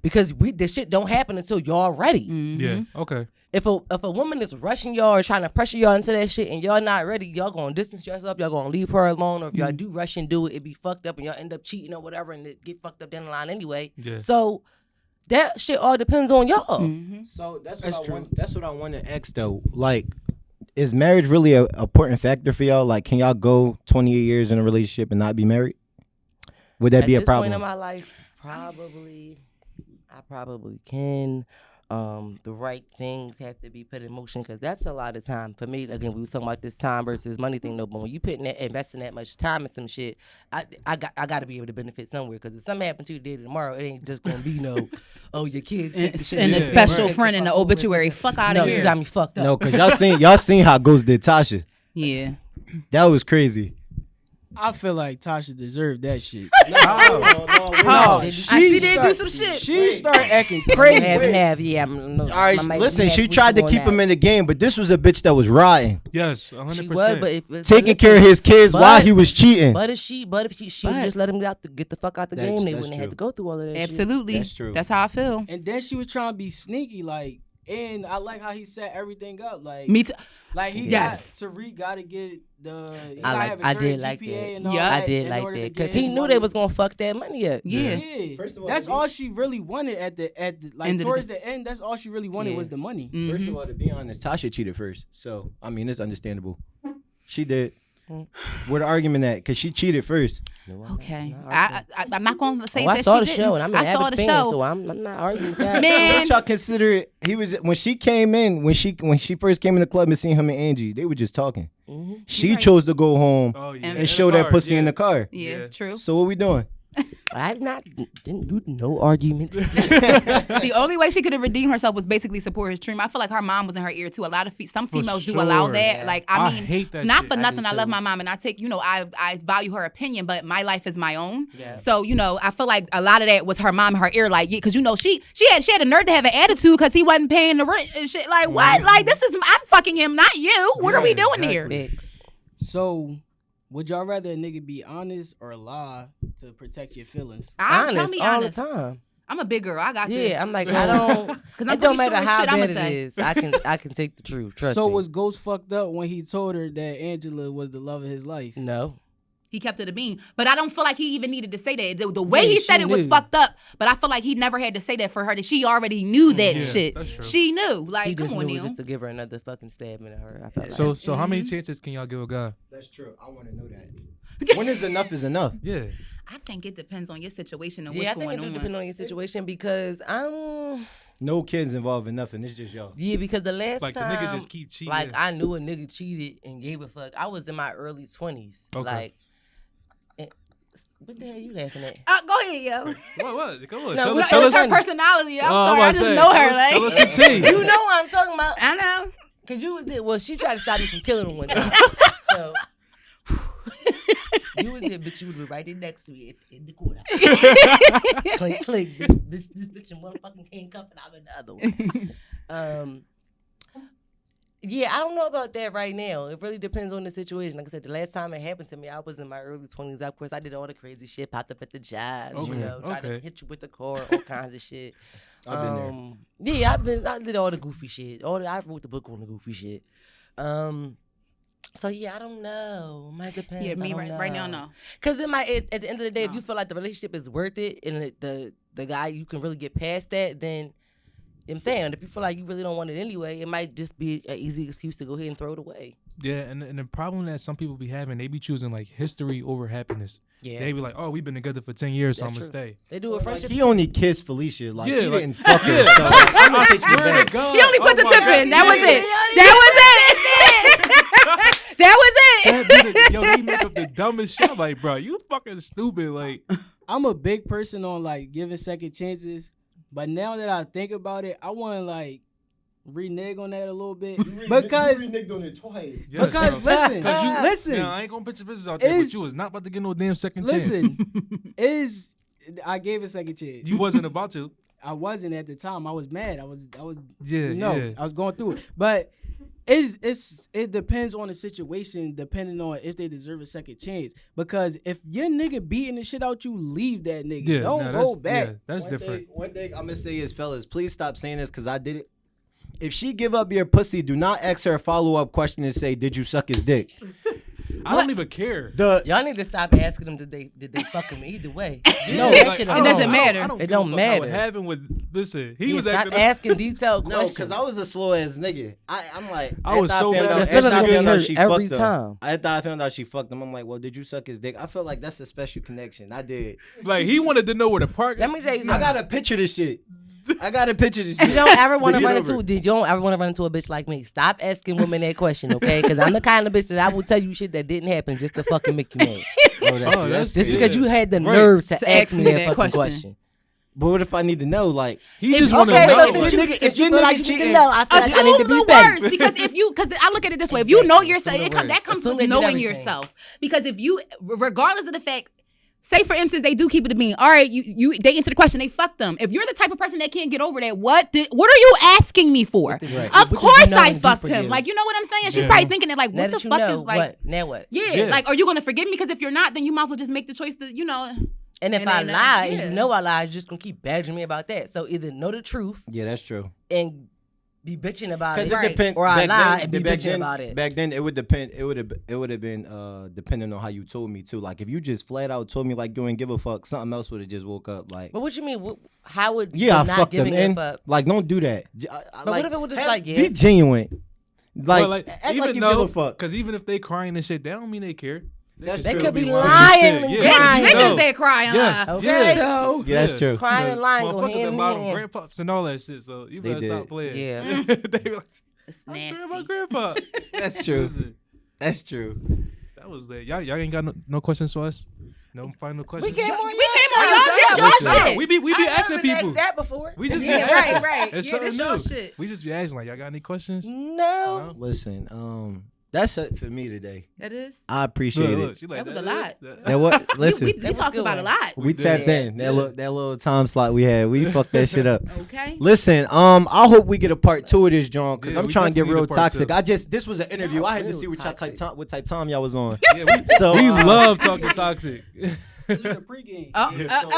Speaker 3: Because this shit don't happen until y'all ready.
Speaker 2: Yeah. Okay.
Speaker 3: If a woman is rushing y'all or trying to pressure y'all into that shit and y'all not ready, y'all gonna distance yourself, y'all gonna leave her alone, or if y'all do rush and do it, it be fucked up and y'all end up cheating or whatever and it get fucked up down the line anyway.
Speaker 2: Yeah.
Speaker 3: So that shit all depends on y'all.
Speaker 6: So that's
Speaker 5: That's
Speaker 6: what I
Speaker 5: true.
Speaker 6: want. That's what I want to ask though. Like, is marriage really a important factor for y'all? Like, can y'all go 28 years in a relationship and not be married? Would that
Speaker 3: At
Speaker 6: be a
Speaker 3: this
Speaker 6: problem?
Speaker 3: point in my life, I probably can. The right things have to be put in motion because that's a lot of time for me. Again, we was talking about this time versus money thing. No, but when you investing that much time in some shit, I got to be able to benefit somewhere. Because if something happens to you today to tomorrow, it ain't just gonna be no, oh your kids took the shit.
Speaker 4: And
Speaker 2: Yeah,
Speaker 4: a special
Speaker 2: right.
Speaker 4: friend in the obituary. Fuck out
Speaker 3: No,
Speaker 4: of
Speaker 3: you
Speaker 4: here.
Speaker 3: got me fucked up.
Speaker 6: No, cause y'all seen how Ghost did Tasha.
Speaker 4: Yeah.
Speaker 6: That was crazy.
Speaker 5: I feel like Tasha deserved that shit.
Speaker 2: How?
Speaker 4: She did do some shit.
Speaker 5: She started acting
Speaker 3: Half
Speaker 5: crazy.
Speaker 3: and half, yeah.
Speaker 6: All right, listen. She tried to keep him in the game, but this was a bitch that was riding,
Speaker 2: Yes. 100%.
Speaker 3: She was, but
Speaker 6: taking care of his kids while he was cheating.
Speaker 3: But if she just let him get the fuck out the
Speaker 6: That's-
Speaker 3: game, they
Speaker 6: that's
Speaker 3: wouldn't have had
Speaker 6: true.
Speaker 3: to go through all of that. Shit.
Speaker 4: Absolutely.
Speaker 6: That's true.
Speaker 4: That's how I feel.
Speaker 5: And then she was trying to be sneaky, like, and I like how he set everything up, like,
Speaker 4: Me too.
Speaker 5: like he
Speaker 4: Yes.
Speaker 5: Tariq got to get the. He
Speaker 3: I
Speaker 5: gotta
Speaker 3: like-
Speaker 5: have a
Speaker 3: I
Speaker 5: certain
Speaker 3: did like
Speaker 5: GPA
Speaker 3: that.
Speaker 5: and all
Speaker 4: Yeah.
Speaker 5: that
Speaker 3: I did
Speaker 5: in
Speaker 3: like
Speaker 5: order to
Speaker 3: that
Speaker 5: get
Speaker 3: because he
Speaker 5: his
Speaker 3: knew
Speaker 5: money.
Speaker 3: they was gonna fuck that money up.
Speaker 4: Yeah.
Speaker 5: Yeah,
Speaker 6: First of all,
Speaker 5: that's
Speaker 6: to
Speaker 5: all
Speaker 6: be-
Speaker 5: she really wanted at the like
Speaker 4: End of the
Speaker 5: towards
Speaker 4: day.
Speaker 5: the end. That's all she really wanted
Speaker 3: Yeah.
Speaker 5: was the money.
Speaker 6: First of all, to be honest, Tasha cheated first. So I mean, it's understandable. She did. Where the argument at? Cause she cheated first.
Speaker 4: Okay. I'm not going to say
Speaker 3: Oh, I
Speaker 4: that
Speaker 3: saw
Speaker 4: she
Speaker 3: the
Speaker 4: didn't.
Speaker 3: show and I'm an
Speaker 4: I saw
Speaker 3: avid
Speaker 4: the
Speaker 3: fan,
Speaker 4: show.
Speaker 3: so I'm not arguing with that.
Speaker 4: Man.
Speaker 6: What y'all consider it? He was when she came in when she first came in the club and seen him and Angie. They were just talking. She chose to go home
Speaker 2: Oh, yeah.
Speaker 6: and
Speaker 2: In
Speaker 6: show
Speaker 2: the
Speaker 6: that
Speaker 2: car,
Speaker 6: pussy
Speaker 2: yeah.
Speaker 6: in the car.
Speaker 4: Yeah,
Speaker 2: Yeah.
Speaker 4: true.
Speaker 6: So what we doing?
Speaker 3: didn't do no argument.
Speaker 4: The only way she could have redeemed herself was basically support his dream. I feel like her mom was in her ear too. A lot of some females do allow that.
Speaker 3: Yeah.
Speaker 4: Like I mean,
Speaker 2: hate that
Speaker 4: not
Speaker 2: shit.
Speaker 4: for nothing. I love
Speaker 3: too.
Speaker 4: my mom, and I take I value her opinion, but my life is my own.
Speaker 3: Yeah.
Speaker 4: So I feel like a lot of that was her mom in her ear, like because she had a nerve to have an attitude because he wasn't paying the rent and shit. Like what? Like I'm fucking him, not you. What are we doing here?
Speaker 5: So, would y'all rather a nigga be honest or lie to protect your feelings?
Speaker 3: Honest
Speaker 4: Tell me
Speaker 3: all
Speaker 4: honest.
Speaker 3: the time.
Speaker 4: I'm a big girl. I got this.
Speaker 3: Yeah, I'm like, I don't. Because it don't matter how bad it is. I can take the truth. Trust me.
Speaker 5: So was Ghost fucked up when he told her that Angela was the love of his life?
Speaker 3: No.
Speaker 4: He kept it a bean. But I don't feel like he even needed to say that. The way
Speaker 5: Yeah,
Speaker 4: he said
Speaker 5: she
Speaker 4: it was
Speaker 5: knew.
Speaker 4: fucked up. But I feel like he never had to say that for her. That she already knew that
Speaker 2: Yeah,
Speaker 4: shit.
Speaker 2: that's true.
Speaker 4: She knew. Like,
Speaker 3: He
Speaker 4: come
Speaker 3: just
Speaker 4: on,
Speaker 3: knew
Speaker 4: Neil.
Speaker 3: just to give her another fucking stab in her. I felt like.
Speaker 2: So how many chances can y'all give a guy?
Speaker 6: That's true. I want to know that. When is enough?
Speaker 2: Yeah.
Speaker 4: I think it depends on your situation and
Speaker 3: Yeah, I
Speaker 4: what's
Speaker 3: think it
Speaker 4: going
Speaker 3: do
Speaker 4: on.
Speaker 3: depend on your situation because
Speaker 6: No kids involved in nothing. It's just y'all.
Speaker 3: Yeah, because the last
Speaker 2: Like the
Speaker 3: time,
Speaker 2: nigga just keep cheating.
Speaker 3: like I knew a nigga cheated and gave a fuck. I was in my early 20s.
Speaker 2: Okay.
Speaker 3: Like, what the hell you laughing at?
Speaker 4: Go ahead, yo.
Speaker 2: What? Come on.
Speaker 3: No,
Speaker 2: tell
Speaker 3: we-
Speaker 2: us-
Speaker 4: It
Speaker 2: tell
Speaker 4: was
Speaker 2: us-
Speaker 4: her personality. I'm
Speaker 2: Oh,
Speaker 4: sorry. I just know her.
Speaker 2: Tell us
Speaker 4: Like,
Speaker 2: the tea.
Speaker 3: You know what I'm talking about?
Speaker 4: I know.
Speaker 3: Cause you was there. Well, she tried to stop me from killing him one time. So you was there, bitch. You would be right there next to me in the corner. Click, click. This bitch in one fucking handcuff and I'm in the other one. Yeah, I don't know about that right now. It really depends on the situation. Like I said, the last time it happened to me, I was in my early 20s. Of course, I did all the crazy shit, popped up at the job, tried to hit you with the car, all kinds of shit.
Speaker 6: I've been there.
Speaker 3: Yeah, I did all the goofy shit. I wrote the book on the goofy shit. So yeah, I don't know. Might depend.
Speaker 4: Yeah, me right now, no.
Speaker 3: Cause at the end of the day, if you feel like the relationship is worth it and the guy you can really get past that, then I'm saying if you feel like you really don't want it anyway, it might just be an easy excuse to go ahead and throw it away.
Speaker 2: Yeah, and the problem that some people be having, they be choosing like history over happiness.
Speaker 3: Yeah,
Speaker 2: They be like, oh, we've been together for 10 years, so I'm
Speaker 3: That's
Speaker 2: gonna
Speaker 3: true.
Speaker 2: stay.
Speaker 3: They do a friendship.
Speaker 6: He only kissed Felicia. Like
Speaker 2: Yeah,
Speaker 6: he
Speaker 2: like-
Speaker 6: didn't fuck her.
Speaker 2: Yeah.
Speaker 6: So I'm gonna
Speaker 2: I
Speaker 6: take you
Speaker 2: swear
Speaker 6: back.
Speaker 2: to God.
Speaker 4: He only put the
Speaker 2: my
Speaker 4: tip
Speaker 2: God.
Speaker 4: in. That was
Speaker 2: Yeah.
Speaker 4: it. That was it. That was it.
Speaker 2: That be yo, he make up the dumbest shit. Like, bro, you fucking stupid. Like,
Speaker 5: I'm a big person on like giving second chances, but now that I think about it, I want to like renege on that a little bit because
Speaker 6: you reneged on it twice.
Speaker 2: yes,
Speaker 5: because
Speaker 2: bro.
Speaker 5: listen,
Speaker 2: 'Cause you-
Speaker 5: listen,
Speaker 2: Now, I ain't gonna put your business out there, but
Speaker 5: Is-
Speaker 2: you was not about to get no damn second chance.
Speaker 5: listen, I gave a second chance.
Speaker 2: You wasn't about to.
Speaker 5: I wasn't at the time. I was mad. I was
Speaker 2: Yeah, yeah.
Speaker 5: I was going through it. But it depends on the situation, depending on if they deserve a second chance. Because if your nigga beating the shit out you, leave that nigga.
Speaker 2: Yeah,
Speaker 5: Don't
Speaker 2: nah,
Speaker 5: go
Speaker 2: that's-
Speaker 5: back.
Speaker 2: Yeah, that's different.
Speaker 6: One thing I'm gonna say is, fellas, please stop saying this because I did it. If she give up your pussy, do not ask her a follow-up question and say, "Did you suck his dick?"
Speaker 2: I don't even care.
Speaker 3: Y'all need to stop asking them did they fuck him either way.
Speaker 2: No,
Speaker 3: that shit
Speaker 4: it doesn't matter.
Speaker 2: I don't
Speaker 3: It
Speaker 2: give a
Speaker 3: don't
Speaker 2: fuck how
Speaker 3: matter.
Speaker 2: It happened with listen. He
Speaker 3: Yeah,
Speaker 2: was
Speaker 3: stop
Speaker 2: acting.
Speaker 3: asking detailed
Speaker 6: No,
Speaker 3: questions.
Speaker 6: because I was a slow ass nigga. I'm like,
Speaker 2: I was so mad.
Speaker 3: The feelings gonna be hurt every time.
Speaker 6: After I found out she fucked him, I'm like, well, did you suck his dick? I felt like that's a special connection. I did.
Speaker 2: Like he wanted to know where the park.
Speaker 3: Let me tell you
Speaker 6: I
Speaker 3: something.
Speaker 6: gotta picture this shit. I gotta picture this
Speaker 3: You
Speaker 6: shit.
Speaker 3: don't ever want to
Speaker 6: Get
Speaker 3: run
Speaker 6: over
Speaker 3: into
Speaker 6: it.
Speaker 3: you don't ever want to run into a bitch like me. Stop asking women that question, okay? Because I'm the kind of bitch that I will tell you shit that didn't happen just to fucking make you mad.
Speaker 2: Oh, that's
Speaker 3: Just
Speaker 2: yeah.
Speaker 3: because you had the
Speaker 2: Right.
Speaker 3: nerve to
Speaker 4: To
Speaker 3: ask me that fucking question.
Speaker 6: But what if I need to know? Like,
Speaker 2: He just
Speaker 3: Okay,
Speaker 2: want to
Speaker 3: so
Speaker 2: know.
Speaker 3: since you,
Speaker 6: If
Speaker 3: since
Speaker 6: your
Speaker 3: you feel
Speaker 6: nigga
Speaker 3: like you need to
Speaker 6: cheating-
Speaker 3: know, I feel like I need to
Speaker 4: Assume
Speaker 3: be
Speaker 4: the
Speaker 3: better.
Speaker 4: worst because because I look at it this way: if you know
Speaker 3: Exactly.
Speaker 4: yourself,
Speaker 3: Assume the
Speaker 4: that
Speaker 3: worst.
Speaker 4: comes
Speaker 3: Assume
Speaker 4: with
Speaker 3: they did
Speaker 4: knowing
Speaker 3: everything.
Speaker 4: yourself. Because if you, regardless of the fact, say for instance they do keep it a bean. All right, they answer the question, they fucked them. If you're the type of person that can't get over that, what are you asking me for?
Speaker 3: Right.
Speaker 4: Of
Speaker 3: What did
Speaker 4: course
Speaker 3: you know
Speaker 4: I
Speaker 3: and do
Speaker 4: fucked
Speaker 3: for
Speaker 4: him.
Speaker 3: you?
Speaker 4: Like, you know what I'm saying? She's
Speaker 2: Yeah.
Speaker 4: probably thinking that like,
Speaker 3: Now
Speaker 4: what the
Speaker 3: that you
Speaker 4: fuck
Speaker 3: know,
Speaker 4: is like?
Speaker 3: what? Now what?
Speaker 4: Yeah,
Speaker 2: Yeah.
Speaker 4: like, are you gonna forgive me? Because if you're not, then you might as well just make the choice to,
Speaker 3: And if
Speaker 4: And
Speaker 3: I
Speaker 4: then,
Speaker 3: lie,
Speaker 4: yeah.
Speaker 3: and you know I lie, you're just gonna keep badgering me about that. So either know the truth
Speaker 6: yeah, that's true.
Speaker 3: and be bitching about
Speaker 6: Because
Speaker 3: it,
Speaker 6: it depends.
Speaker 3: or I lie and be bitching about it.
Speaker 6: Back then, it would depend. It would have been depending on how you told me too. Like if you just flat out told me like you ain't give a fuck, something else would have just woke up. Like
Speaker 3: But what you mean? How would
Speaker 6: yeah, I
Speaker 3: not
Speaker 6: fucked them
Speaker 3: giving
Speaker 6: in.
Speaker 3: a fuck?
Speaker 6: Like don't do that.
Speaker 3: But what if it was just like, yeah?
Speaker 6: be genuine.
Speaker 2: But,
Speaker 6: Like, act
Speaker 2: even
Speaker 6: like you
Speaker 2: though,
Speaker 6: give a fuck.
Speaker 2: because even if they crying and shit, that don't mean they care.
Speaker 6: That's
Speaker 3: They
Speaker 6: true.
Speaker 3: could be
Speaker 2: lying
Speaker 3: lying and
Speaker 2: Yeah,
Speaker 3: crying.
Speaker 2: you know.
Speaker 4: niggas that crying.
Speaker 2: Yes.
Speaker 4: Lie.
Speaker 3: Okay.
Speaker 4: So
Speaker 6: Yeah, that's true.
Speaker 3: Crying and lying go
Speaker 2: Motherfuckers
Speaker 3: hand
Speaker 2: that
Speaker 3: in
Speaker 2: buy them
Speaker 3: hand.
Speaker 2: grandpops and all that shit. So you
Speaker 6: They
Speaker 2: better stop
Speaker 6: did.
Speaker 2: playing.
Speaker 3: Yeah.
Speaker 2: They be like,
Speaker 4: it's
Speaker 2: my
Speaker 4: nasty.
Speaker 2: grandpa.
Speaker 6: That's true.
Speaker 2: Listen,
Speaker 6: That's true.
Speaker 2: that was lit. Y'all ain't got no questions for us? No final questions?
Speaker 3: We came on
Speaker 4: We came
Speaker 3: That's your shit.
Speaker 2: We be asking people.
Speaker 3: That before.
Speaker 2: We just be
Speaker 4: Yeah,
Speaker 2: asking.
Speaker 4: right.
Speaker 2: It's
Speaker 4: Yeah, that's
Speaker 2: something
Speaker 4: your
Speaker 2: new.
Speaker 4: shit.
Speaker 2: We just be asking like, y'all got any questions?
Speaker 3: No.
Speaker 6: Listen, that's it for me today.
Speaker 4: That is.
Speaker 6: I appreciate
Speaker 2: Look,
Speaker 6: it.
Speaker 2: she like,
Speaker 4: That was a lot.
Speaker 6: Now what? Listen,
Speaker 4: We
Speaker 3: That was
Speaker 4: talked
Speaker 3: good
Speaker 4: about
Speaker 3: one.
Speaker 4: a lot.
Speaker 6: we tapped in that little time slot we had. We fucked that shit up.
Speaker 4: Okay.
Speaker 6: Listen, I hope we get a part 2 of this, John, because
Speaker 2: Yeah,
Speaker 6: I'm
Speaker 2: we
Speaker 6: trying to get
Speaker 2: definitely
Speaker 6: real
Speaker 2: need a part
Speaker 6: toxic.
Speaker 2: 2.
Speaker 6: This was an interview. I had to see
Speaker 3: Real
Speaker 6: what
Speaker 3: toxic.
Speaker 6: what type time y'all was on.
Speaker 2: Yeah,
Speaker 6: So
Speaker 2: we love talking toxic.
Speaker 5: This was the pregame.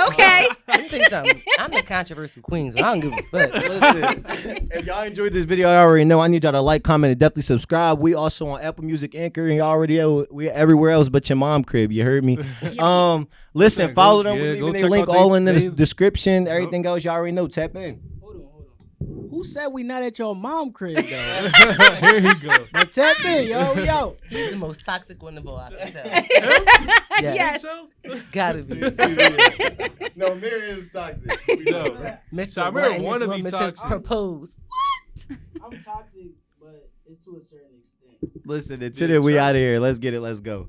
Speaker 4: Okay.
Speaker 3: Let me tell you something. I'm the controversial queen, so I don't give a fuck.
Speaker 6: Listen, if y'all enjoyed this video, I already know. I need y'all to like, comment, and definitely subscribe. We also on Apple Music, Anchor, and y'all already we everywhere else but your mom crib. You heard me? Listen, follow them. We're leaving their link all in the description. Everything else y'all already know. Tap in.
Speaker 5: Hold on. Who said we not at your mom crib though?
Speaker 2: Here he go.
Speaker 5: But tap in, yo, we out.
Speaker 3: He's the most toxic one of all. I can tell.
Speaker 4: Yes.
Speaker 2: So?
Speaker 3: Gotta be.
Speaker 6: No, Mirror is toxic.
Speaker 2: No.
Speaker 3: Mr.
Speaker 2: Shamir
Speaker 3: Wanting
Speaker 2: wanna
Speaker 3: this
Speaker 2: be
Speaker 3: woman to
Speaker 2: toxic.
Speaker 3: propose.
Speaker 5: I'm toxic, but it's to a certain extent.
Speaker 6: Listen, until then, we out of here. Let's get it. Let's go.